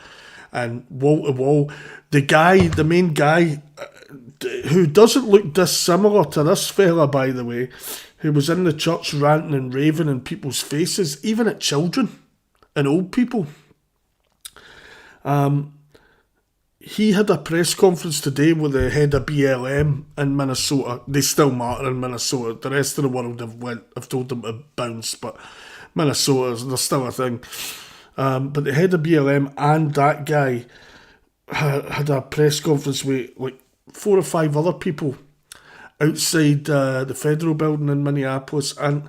And wall to wall, the main guy, who doesn't look dissimilar to this fella, by the way, who was in the church ranting and raving in people's faces, even at children and old people. He had a press conference today with the head of BLM in Minnesota. They still matter in Minnesota. The rest of the world have told them to bounce, but Minnesota, they're still a thing. But the head of BLM and that guy had a press conference with like 4 or 5 other people outside the federal building in Minneapolis, and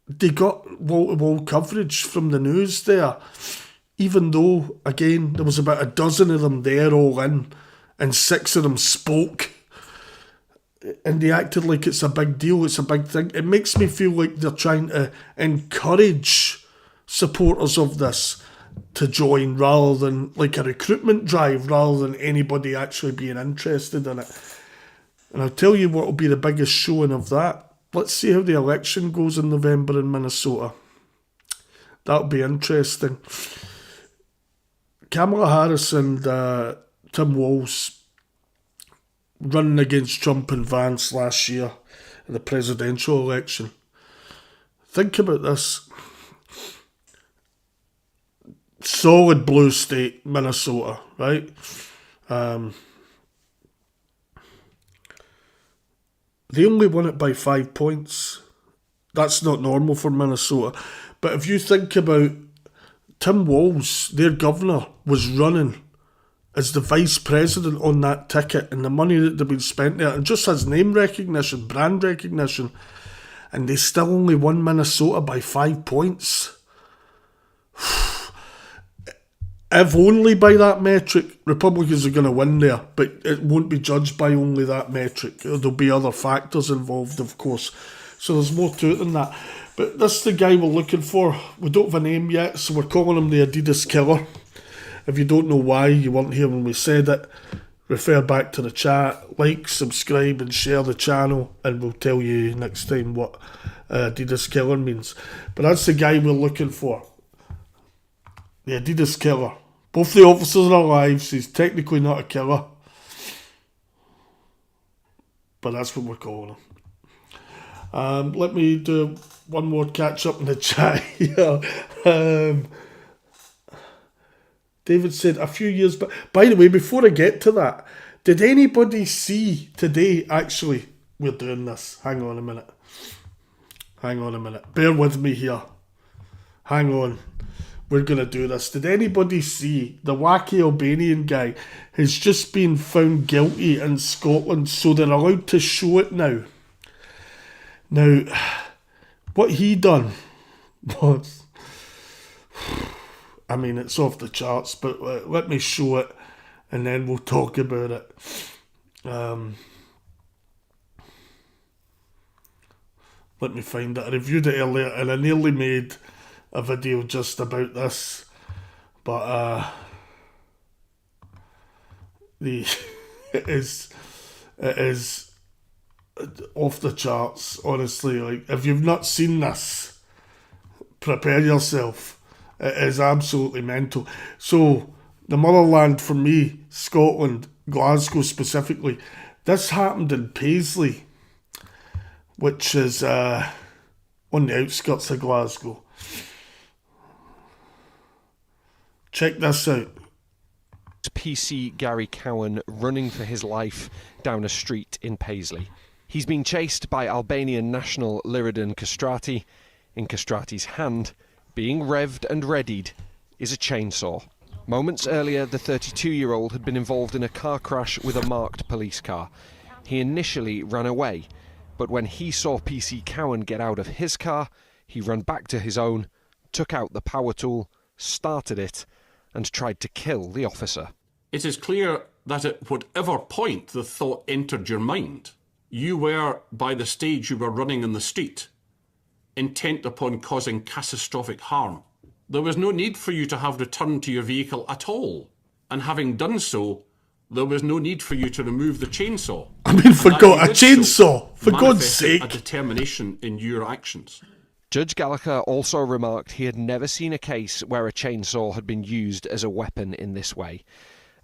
they got wall-to-wall coverage from the news there, even though, again, there was about a dozen of them there all in, and 6 of them spoke, and they acted like it's a big deal, it's a big thing. It makes me feel like they're trying to encourage supporters of this to join, rather than like a recruitment drive, rather than anybody actually being interested in it. And I'll tell you what will be the biggest showing of that. Let's see how the election goes in November in Minnesota. That'll be interesting. Kamala Harris and Tim Walz running against Trump and Vance last year in the presidential election. Think about this. Solid blue state, Minnesota, right? They only won it by 5 points. That's not normal for Minnesota. But if you think about Tim Walz, their governor, was running as the vice president on that ticket, and the money that they've been spent there, and just has name recognition, brand recognition, and they still only won Minnesota by 5 points. If only by that metric, Republicans are going to win there, but it won't be judged by only that metric. There'll be other factors involved, of course. So there's more to it than that. But this is the guy we're looking for. We don't have a name yet, so we're calling him the Adidas Killer. If you don't know why, you weren't here when we said it, refer back to the chat, like, subscribe and share the channel, and we'll tell you next time what Adidas Killer means. But that's the guy we're looking for. The Adidas Killer. Both the officers are alive, so he's technically not a killer. But that's what we're calling him. Let me do one more catch up in the chat here. David said a few years back. By the way, before I get to that, did anybody see today, actually, we're doing this. Hang on a minute. Bear with me here. Hang on. We're going to do this. Did anybody see the wacky Albanian guy has just been found guilty in Scotland, so they're allowed to show it now? Now, what he done was, I mean, it's off the charts, but let me show it and then we'll talk about it. Let me find it. I reviewed it earlier and I nearly made a video just about this, but it is off the charts, honestly. Like, if you've not seen this, prepare yourself. It is absolutely mental. So, the motherland for me, Scotland, Glasgow specifically, this happened in Paisley, which is on the outskirts of Glasgow. Check this out. PC Gary Cowan running for his life down a street in Paisley. He's been chased by Albanian national Liridan Kastrati. In Kastrati's hand, being revved and readied, is a chainsaw. Moments earlier, the 32-year-old had been involved in a car crash with a marked police car. He initially ran away, but when he saw PC Cowan get out of his car, he ran back to his own, took out the power tool, started it, and tried to kill the officer. It is clear that at whatever point the thought entered your mind, you were, by the stage you were running in the street, intent upon causing catastrophic harm. There was no need for you to have returned to your vehicle at all, and having done so, there was no need for you to remove the chainsaw. I mean, for God, a chainsaw! For God's sake! A determination in your actions. Judge Gallagher also remarked he had never seen a case where a chainsaw had been used as a weapon in this way.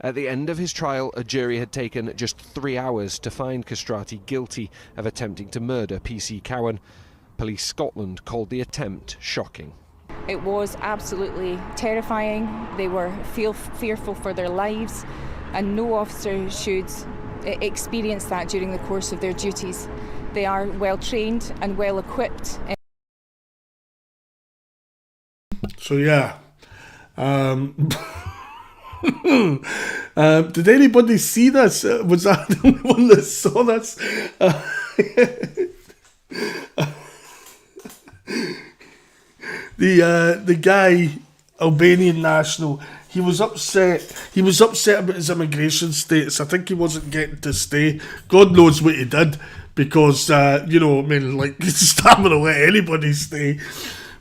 At the end of his trial, a jury had taken just 3 hours to find Castrati guilty of attempting to murder PC Cowan. Police Scotland called the attempt shocking. It was absolutely terrifying. They were fearful for their lives, and no officer should experience that during the course of their duties. They are well trained and well equipped. So yeah, did anybody see this? Was I the only one that saw this? The guy, Albanian national, he was upset. He was upset about his immigration status. I think he wasn't getting to stay. God knows what he did, because you know, I mean, like, he's not going to let anybody stay.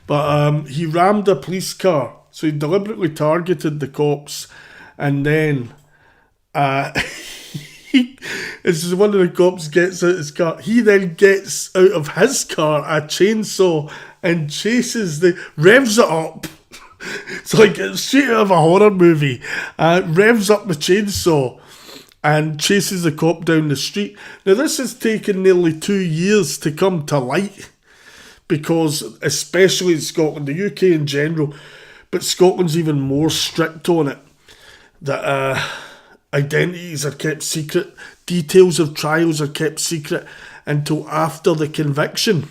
But he rammed a police car, so he deliberately targeted the cops, and then as one of the cops gets out of his car, he then gets out of his car a chainsaw and revs it up. It's like it's straight out of a horror movie. Revs up the chainsaw and chases the cop down the street. Now, this has taken nearly 2 years to come to light, because especially in Scotland, the UK in general, but Scotland's even more strict on it, that identities are kept secret, details of trials are kept secret until after the conviction.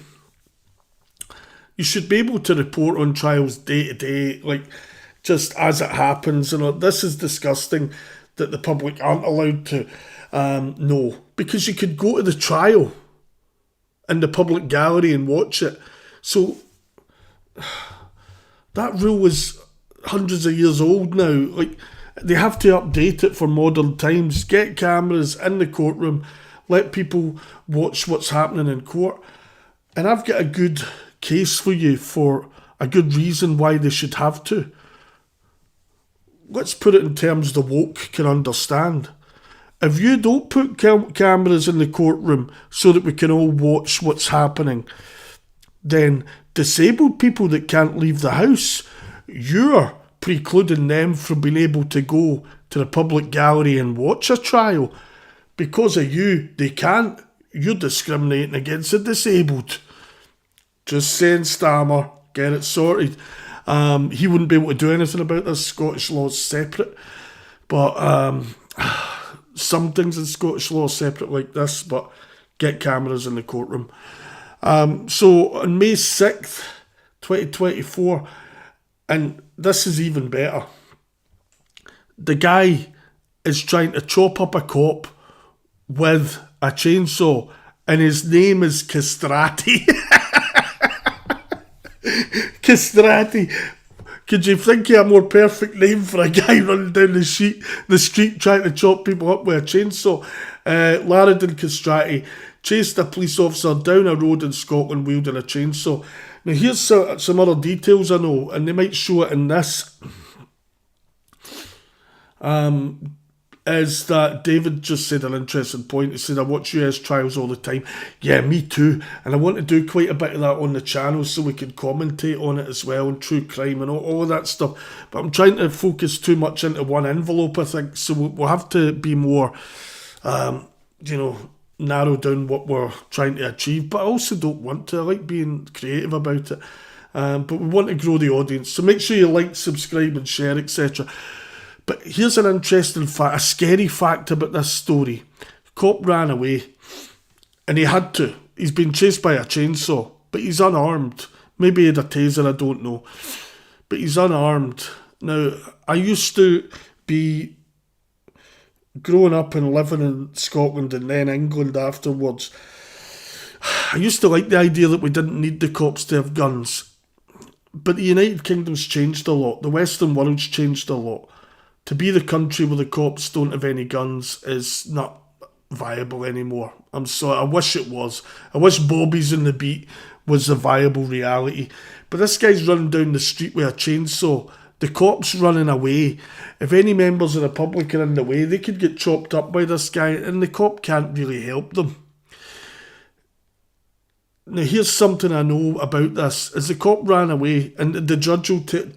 You should be able to report on trials day to day, like just as it happens. And this is disgusting that the public aren't allowed to know, because you could go to the trial in the public gallery and watch it. So that rule is hundreds of years old now. Like, they have to update it for modern times. Get cameras in the courtroom, let people watch what's happening in court. And I've got a good case for you, for a good reason why they should have to. Let's put it in terms the woke can understand. If you don't put cameras in the courtroom so that we can all watch what's happening, then disabled people that can't leave the house, you're precluding them from being able to go to the public gallery and watch a trial. Because of you, they can't. You're discriminating against the disabled. Just saying, Stammer, get it sorted. He wouldn't be able to do anything about this. Scottish law's separate. But some things in Scottish law are separate like this, but get cameras in the courtroom. So on May 6th, 2024, and this is even better, the guy is trying to chop up a cop with a chainsaw, and his name is Castrati. Castrati. Could you think of a more perfect name for a guy running down the street trying to chop people up with a chainsaw? Laradin Castrati chased a police officer down a road in Scotland wielding a chainsaw. Now, here's some other details I know, and they might show it in this. Is that David just said an interesting point. He said, I watch US trials all the time. Yeah, me too. And I want to do quite a bit of that on the channel so we can commentate on it as well, and true crime and all of that stuff. But I'm trying to focus too much into one envelope, I think. So we'll have to be more, narrow down what we're trying to achieve. But I also don't want to. I like being creative about it. But we want to grow the audience. So make sure you like, subscribe and share, etc. But here's an interesting fact, a scary fact about this story. Cop ran away, and he had to. He's been chased by a chainsaw, but he's unarmed. Maybe he had a taser, I don't know. But he's unarmed. Now, I used to be growing up and living in Scotland and then England afterwards. I used to like the idea that we didn't need the cops to have guns. But the United Kingdom's changed a lot. The Western world's changed a lot. To be the country where the cops don't have any guns is not viable anymore. I'm sorry, I wish it was. I wish Bobby's in the beat was a viable reality. But this guy's running down the street with a chainsaw. The cop's running away. If any members of the public are in the way, they could get chopped up by this guy, and the cop can't really help them. Now, here's something I know about this. As the cop ran away, and the judge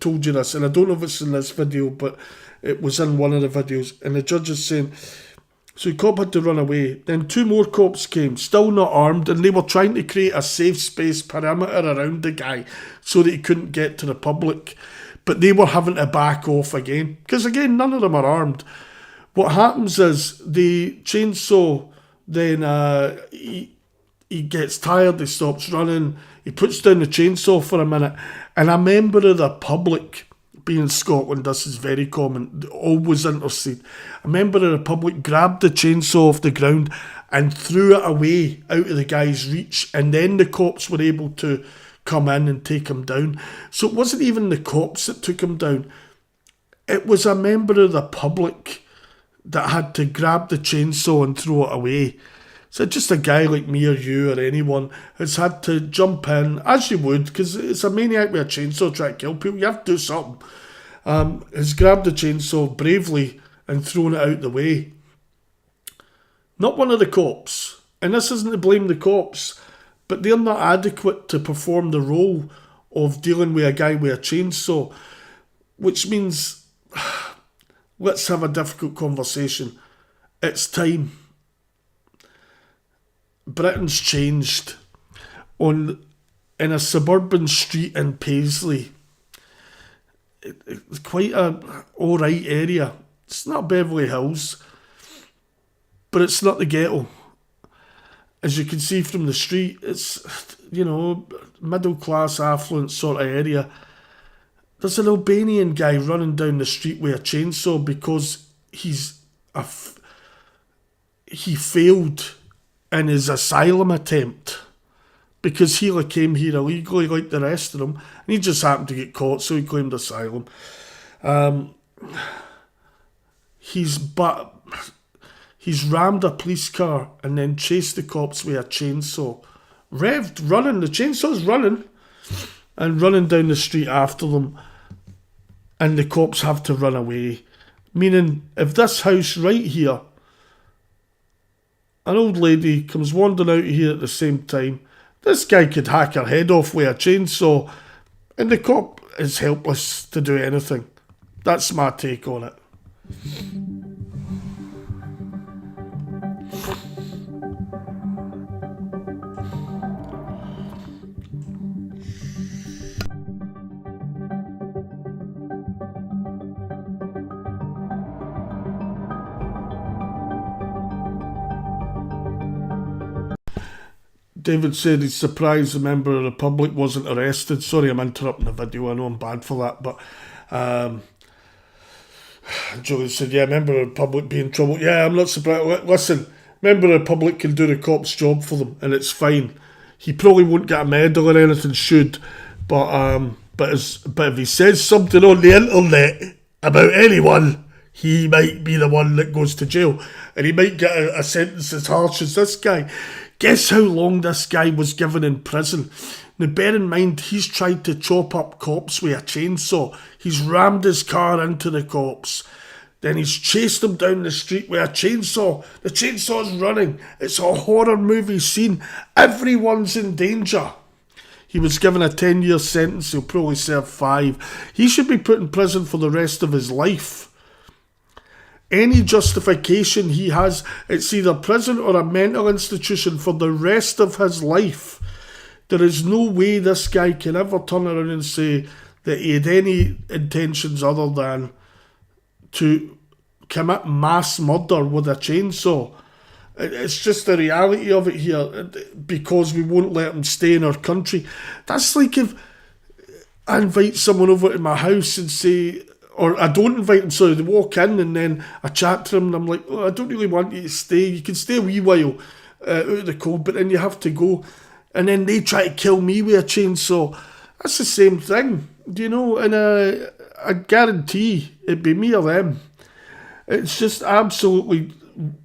told you this, and I don't know if it's in this video, but It was in one of the videos, and the judge is saying, so the cop had to run away. Then 2 more cops came, still not armed, and they were trying to create a safe space perimeter around the guy so that he couldn't get to the public. But they were having to back off again, because again, none of them are armed. What happens is the chainsaw, then he gets tired, he stops running, he puts down the chainsaw for a minute, and a member of the public, being Scotland, this is very common, always interested, a member of the public grabbed the chainsaw off the ground and threw it away out of the guy's reach, and then the cops were able to come in and take him down. So it wasn't even the cops that took him down, it was a member of the public that had to grab the chainsaw and throw it away. So just a guy like me or you or anyone has had to jump in, as you would, because it's a maniac with a chainsaw trying to kill people. You have to do something. Has grabbed the chainsaw bravely and thrown it out the way. Not one of the cops. And this isn't to blame the cops, but they're not adequate to perform the role of dealing with a guy with a chainsaw, which means let's have a difficult conversation. It's time. Britain's changed. In a suburban street in Paisley, it's quite a alright area. It's not Beverly Hills, but it's not the ghetto. As you can see from the street, it's, middle class, affluent sort of area. There's an Albanian guy running down the street with a chainsaw because he failed in his asylum attempt, because he came here illegally like the rest of them, and he just happened to get caught, so he claimed asylum. He's rammed a police car and then chased the cops with a chainsaw. The chainsaw's running, and running down the street after them, and the cops have to run away. Meaning, if this house right here, an old lady comes wandering out of here at the same time, this guy could hack her head off with a chainsaw, and the cop is helpless to do anything. That's my take on it. David said he's surprised a member of the public wasn't arrested. Sorry, I'm interrupting the video. I know I'm bad for that, but Julie said, yeah, member of the public be in trouble. Yeah, I'm not surprised. Listen, member of the public can do the cop's job for them, and it's fine. He probably won't get a medal or anything, should, but if he says something on the internet about anyone, he might be the one that goes to jail, and he might get a sentence as harsh as this guy. Guess how long this guy was given in prison? Now, bear in mind, he's tried to chop up cops with a chainsaw. He's rammed his car into the cops. Then he's chased them down the street with a chainsaw. The chainsaw's running. It's a horror movie scene. Everyone's in danger. He was given a 10-year sentence. He'll probably serve 5. He should be put in prison for the rest of his life. Any justification he has, it's either prison or a mental institution for the rest of his life. There is no way this guy can ever turn around and say that he had any intentions other than to commit mass murder with a chainsaw. It's just the reality of it here, because we won't let him stay in our country. That's like if I invite someone over to my house and say, or I don't invite them, so they walk in and then I chat to them and I'm like, oh, I don't really want you to stay. You can stay a wee while out of the cold, but then you have to go. And then they try to kill me with a chainsaw. That's the same thing, and I guarantee it'd be me or them. It's just absolutely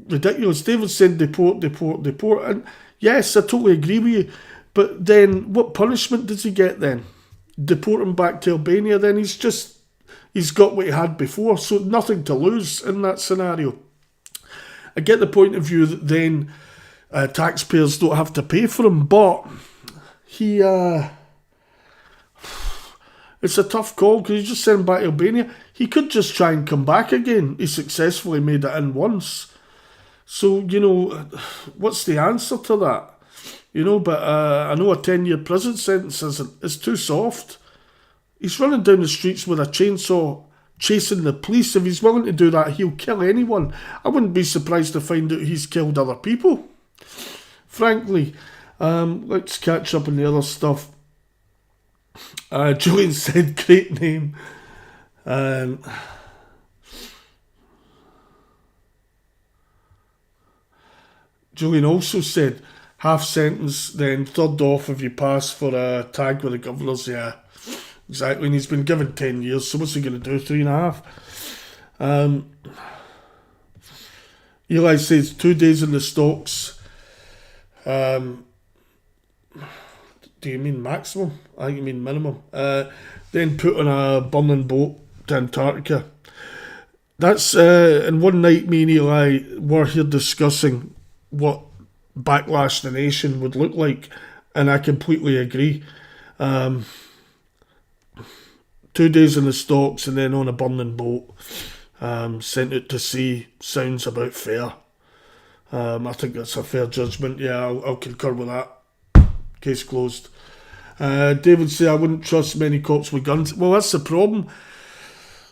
ridiculous. David said deport. And yes, I totally agree with you. But then what punishment does he get then? Deport him back to Albania? Then he's got what he had before, so nothing to lose in that scenario. I get the point of view that then taxpayers don't have to pay for him, but it's a tough call because you just send him back to Albania. he could just try and come back again. He successfully made it in once. So, what's the answer to that? But I know a 10-year prison sentence is too soft. He's running down the streets with a chainsaw, chasing the police. If he's willing to do that, he'll kill anyone. I wouldn't be surprised to find out he's killed other people. Frankly, let's catch up on the other stuff. Julian said, great name. Julian also said, half sentence, then third off if you pass for a tag with the governors. Yeah, exactly. And he's been given 10 years, so what's he going to do? 3.5? Eli says 2 days in the stocks. Do you mean maximum? I think you mean minimum. Then put on a burning boat to Antarctica. That's in one night me and Eli were here discussing what Backlash the Nation would look like, and I completely agree. 2 days in the stocks and then on a burning boat, sent out to sea, sounds about fair. I think that's a fair judgment. Yeah, I'll concur with that. Case closed. David said, I wouldn't trust many cops with guns. Well, that's the problem,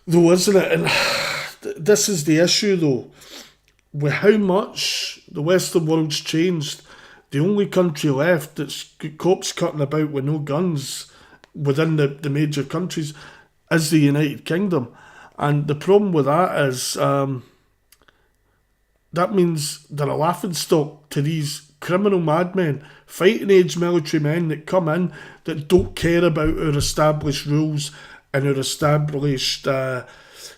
though, isn't it? And this is the issue, though. With how much the Western world's changed, the only country left that's got cops cutting about with no guns within the major countries is the United Kingdom. And the problem with that is that means they're a laughingstock to these criminal madmen, fighting age military men that come in that don't care about our established rules and our established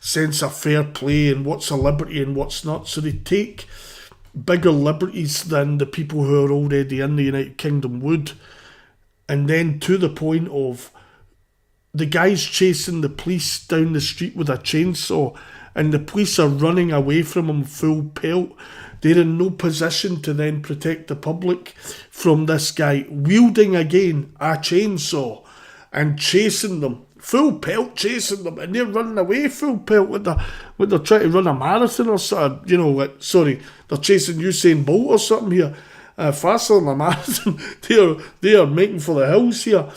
sense of fair play and what's a liberty and what's not. So they take bigger liberties than the people who are already in the United Kingdom would. And then to the point of the guy's chasing the police down the street with a chainsaw and the police are running away from him full pelt. They're in no position to then protect the public from this guy wielding again a chainsaw and chasing them. Full pelt chasing them, and they're running away full pelt with they're trying to run a marathon or something. They're chasing Usain Bolt or something here, faster than a marathon. they are making for the hills here.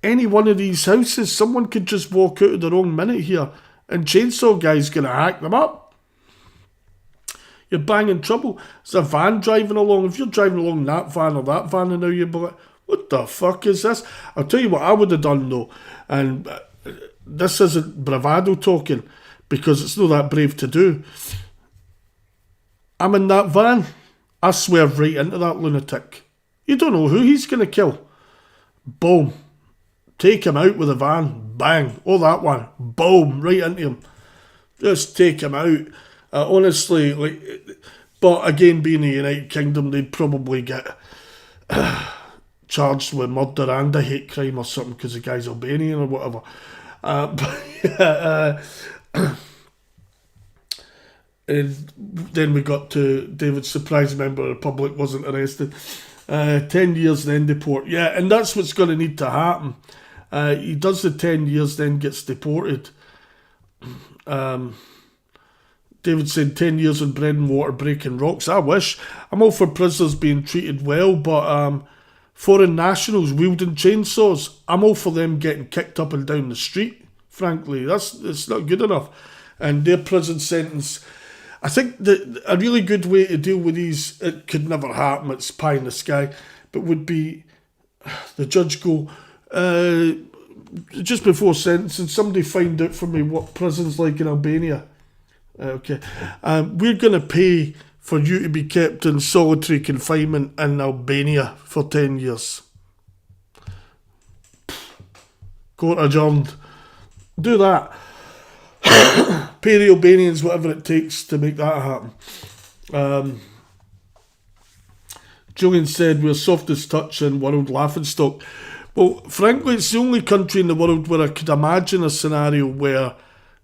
Any one of these houses, someone could just walk out at the wrong minute here, and chainsaw guy's gonna hack them up. You're banging trouble. There's a van driving along. If you're driving along that van or that van, and now you're like, what the fuck is this? I'll tell you what I would have done though, and this isn't bravado talking, because it's not that brave to do. I'm in that van. I swerve right into that lunatic. You don't know who he's going to kill. Boom. Take him out with a van. Bang. Oh, that one. Boom. Right into him. Just take him out. Honestly, but again, being the United Kingdom, they'd probably get charged with murder and a hate crime or something because the guy's Albanian or whatever. And then we got to David's surprise member of the public wasn't arrested. 10 years then deport. Yeah, and that's what's going to need to happen. He does the 10 years, then gets deported. David said 10 years in bread and water breaking rocks. I wish. I'm all for prisoners being treated well, but foreign nationals wielding chainsaws, I'm all for them getting kicked up and down the street. Frankly, it's not good enough. And their prison sentence, I think that a really good way to deal with these, it could never happen, it's pie in the sky, but would be the judge go, just before sentencing, somebody find out for me what prison's like in Albania. Okay. We're going to pay for you to be kept in solitary confinement in Albania for 10 years. Court adjourned. Do that. Pay the Albanians whatever it takes to make that happen. Julian said we're softest touch in world laughingstock. Well, frankly, it's the only country in the world where I could imagine a scenario where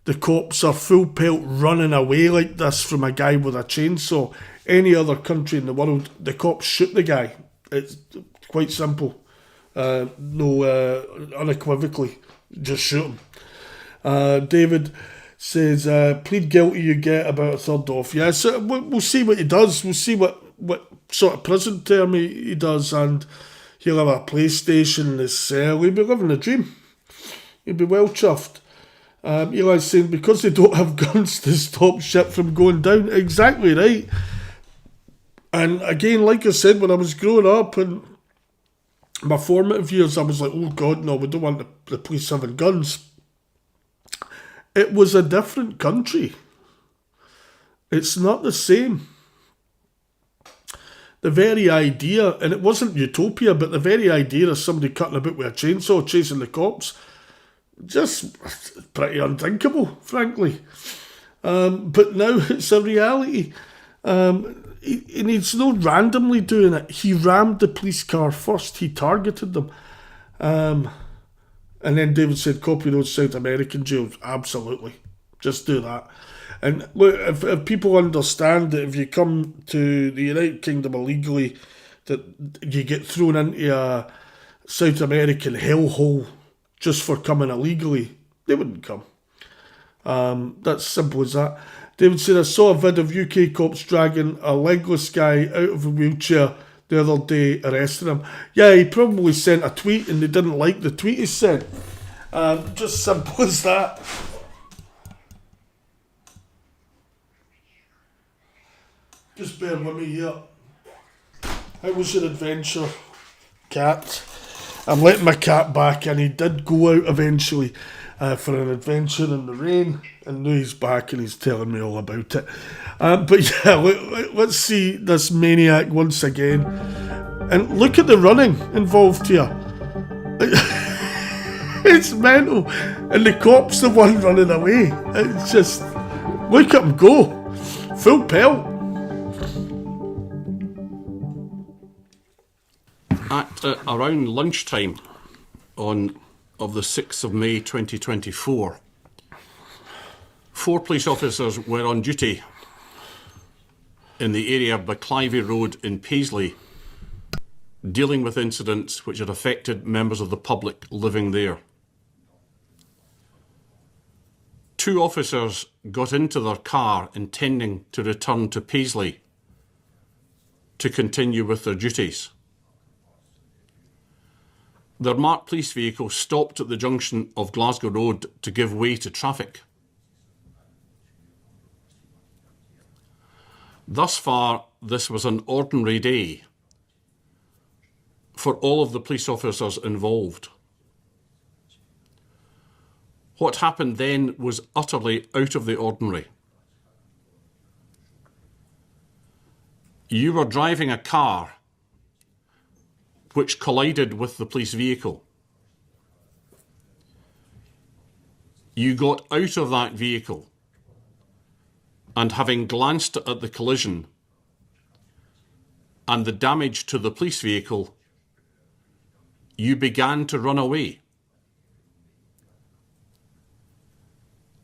the cops are full pelt running away like this from a guy with a chainsaw. Any other country in the world, the cops shoot the guy. It's quite simple. Unequivocally, just shoot him. David says, plead guilty, you get about a third off. Yeah, so we'll see what he does. We'll see what sort of prison term he does, and he'll have a PlayStation in his cell. He'll be living a dream. He'll be well chuffed. Eli's saying, because they don't have guns to stop shit from going down. Exactly right. And again, like I said, when I was growing up and my formative years, I was like, oh God, no, we don't want the police having guns. It was a different country. It's not the same. The very idea, and it wasn't utopia, but the very idea of somebody cutting about with a chainsaw chasing the cops, just pretty unthinkable, frankly. But now it's a reality. And he's not randomly doing it. He rammed the police car first. He targeted them. And then David said, copy those South American jails. Absolutely. Just do that. And look, if people understand that if you come to the United Kingdom illegally, that you get thrown into a South American hellhole just for coming illegally, they wouldn't come. That's simple as that. David said, I saw a vid of UK cops dragging a legless guy out of a wheelchair the other day, arresting him. Yeah, he probably sent a tweet and they didn't like the tweet he sent. Just simple as that. Just bear with me here. How was your adventure, cat? I'm letting my cat back, and he did go out eventually for an adventure in the rain, and now he's back and he's telling me all about it. But yeah, let's see this maniac once again. And look at the running involved here. It's mental. And the cop's the one running away. It's just, look at him go. Full pelt. At around lunchtime of the 6th of May 2024, 4 police officers were on duty in the area of Baclivey Road in Paisley, dealing with incidents which had affected members of the public living there. 2 officers got into their car intending to return to Paisley to continue with their duties. Their marked police vehicle stopped at the junction of Glasgow Road to give way to traffic. Thus far, this was an ordinary day for all of the police officers involved. What happened then was utterly out of the ordinary. You were driving a car which collided with the police vehicle. You got out of that vehicle, and having glanced at the collision and the damage to the police vehicle, you began to run away.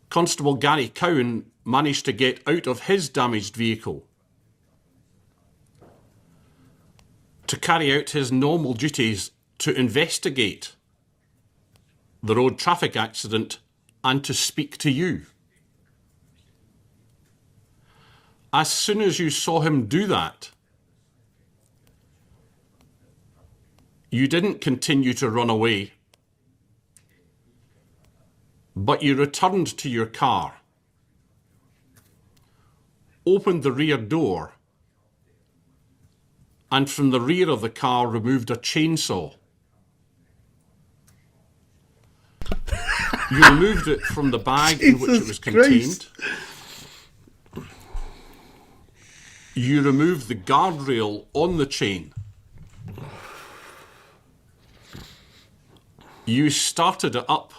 Constable Gary Cowan managed to get out of his damaged vehicle to carry out his normal duties to investigate the road traffic accident and to speak to you. As soon as you saw him do that, you didn't continue to run away, but you returned to your car, opened the rear door, and from the rear of the car removed a chainsaw. You removed it from the bag in which it was contained. You removed the guardrail on the chain. You started it up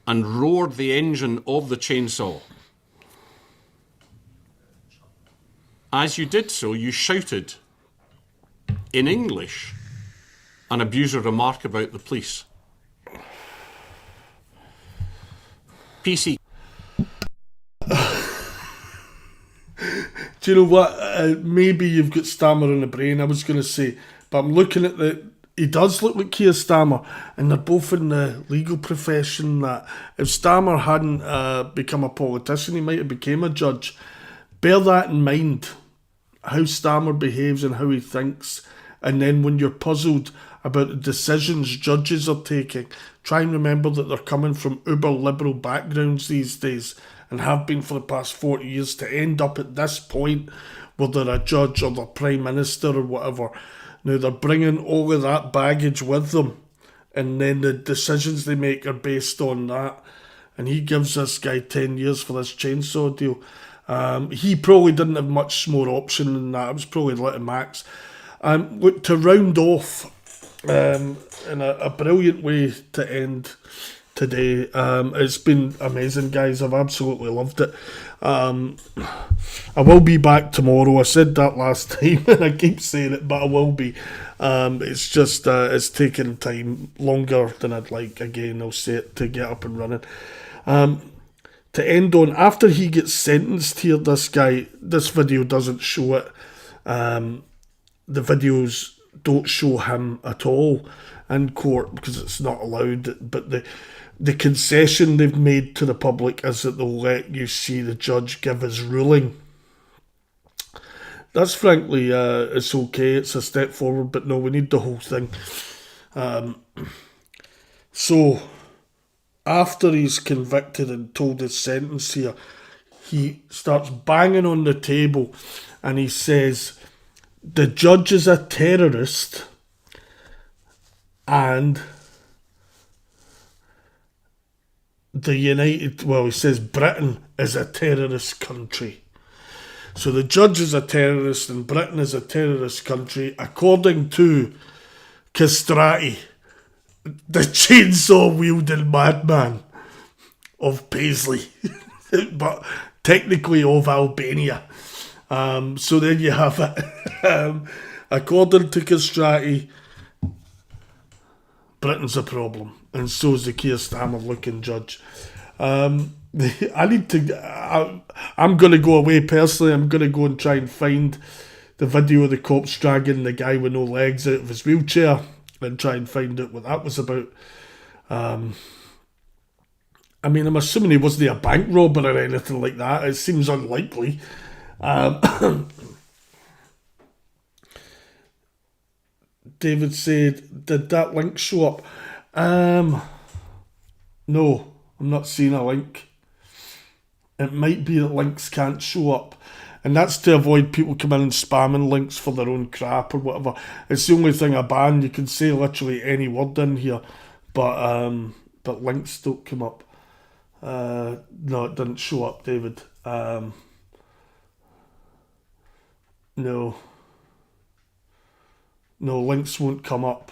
and roared the engine of the chainsaw. As you did so, you shouted in English an abuser remark about the police. PC. Do you know what? Maybe you've got stammer in the brain, I was going to say, but I'm looking at he does look like Keir Starmer, and they're both in the legal profession. That if Starmer hadn't become a politician, he might have become a judge. Bear that in mind, how Starmer behaves and how he thinks, and then when you're puzzled about the decisions judges are taking, try and remember that they're coming from uber liberal backgrounds these days, and have been for the past 40 years, to end up at this point where they're a judge or they're prime minister or whatever. Now they're bringing all of that baggage with them, and then the decisions they make are based on that. And he gives this guy 10 years for this chainsaw deal. He probably didn't have much more option than that. It was probably letting Max. Look, to round off in a brilliant way to end today. It's been amazing, guys. I've absolutely loved it. I will be back tomorrow. I said that last time and I keep saying it, but I will be. It's just it's taking time longer than I'd like. Again, I'll say it, to get up and running. To end on, after he gets sentenced here, this guy, this video doesn't show it. The videos don't show him at all in court because it's not allowed, but the concession they've made to the public is that they'll let you see the judge give his ruling. That's frankly, it's okay, it's a step forward, but no, we need the whole thing. So, after he's convicted and told his sentence here, he starts banging on the table and he says, the judge is a terrorist and he says Britain is a terrorist country. So the judge is a terrorist and Britain is a terrorist country, according to Castrati, the chainsaw-wielding madman of Paisley, but technically of Albania. So there you have it. According to Castrati, Britain's a problem, and so is the Keir Starmer looking judge. I'm going to go away personally. I'm going to go and try and find the video of the cops dragging the guy with no legs out of his wheelchair and try and find out what that was about. I'm assuming he wasn't a bank robber or anything like that. It seems unlikely. David said, did that link show up? No, I'm not seeing a link. It might be that links can't show up. And that's to avoid people coming and spamming links for their own crap or whatever. It's the only thing I ban. You can say literally any word in here, but links don't come up. No, it didn't show up, David. No, links won't come up.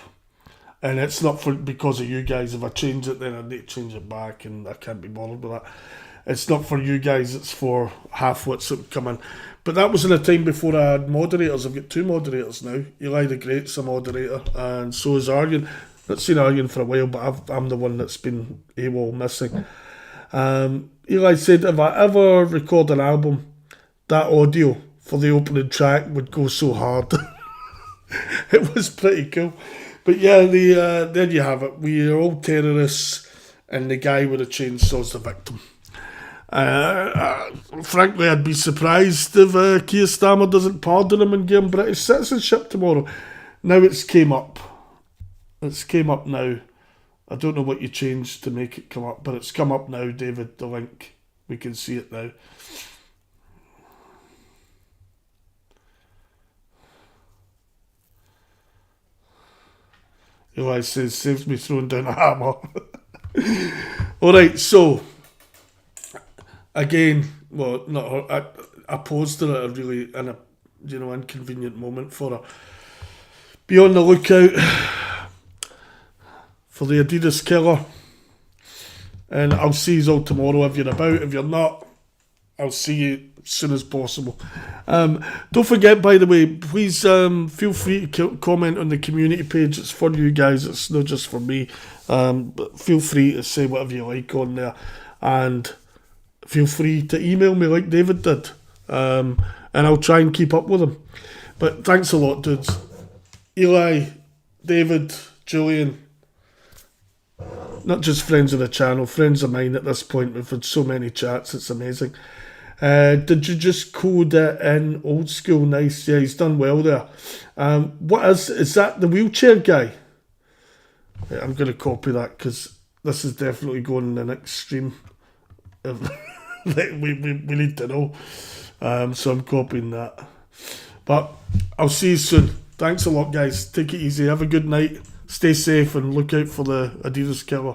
And it's not because of you guys. If I change it, then I need to change it back, and I can't be bothered with that. It's not for you guys, it's for half-wits that would come in. But that was in a time before I had moderators. I've got 2 moderators now. Eli the Great's a moderator, and so is Aryan. Not seen Aryan for a while, but I'm the one that's been AWOL missing. Eli said, if I ever record an album, that audio for the opening track would go so hard. It was pretty cool. But yeah, there you have it. We are all terrorists, and the guy with a chainsaw's the victim. Frankly, I'd be surprised if Keir Starmer doesn't pardon him and give him British citizenship tomorrow. Now it's came up. It's came up now. I don't know what you changed to make it come up, but it's come up now, David, the link. We can see it now. Eli says, saves me throwing down a hammer. Alright, so, again, well, not her, I posed her at a really inconvenient moment for her. Be on the lookout for the Adidas killer. And I'll see you all tomorrow if you're about. If you're not, I'll see you as soon as possible. Don't forget, by the way, please feel free to comment on the community page. It's for you guys, it's not just for me. But feel free to say whatever you like on there. And feel free to email me like David did. And I'll try and keep up with them. But thanks a lot, dudes. Eli, David, Julian, not just friends of the channel, friends of mine at this point. We've had so many chats, it's amazing. Did you just code it in? Old school, nice. Yeah, he's done well there. What is that the wheelchair guy? Yeah, I'm going to copy that because this is definitely going in an extreme. we need to know. So I'm copying that. But I'll see you soon. Thanks a lot, guys. Take it easy. Have a good night. Stay safe and look out for the Adidas killer.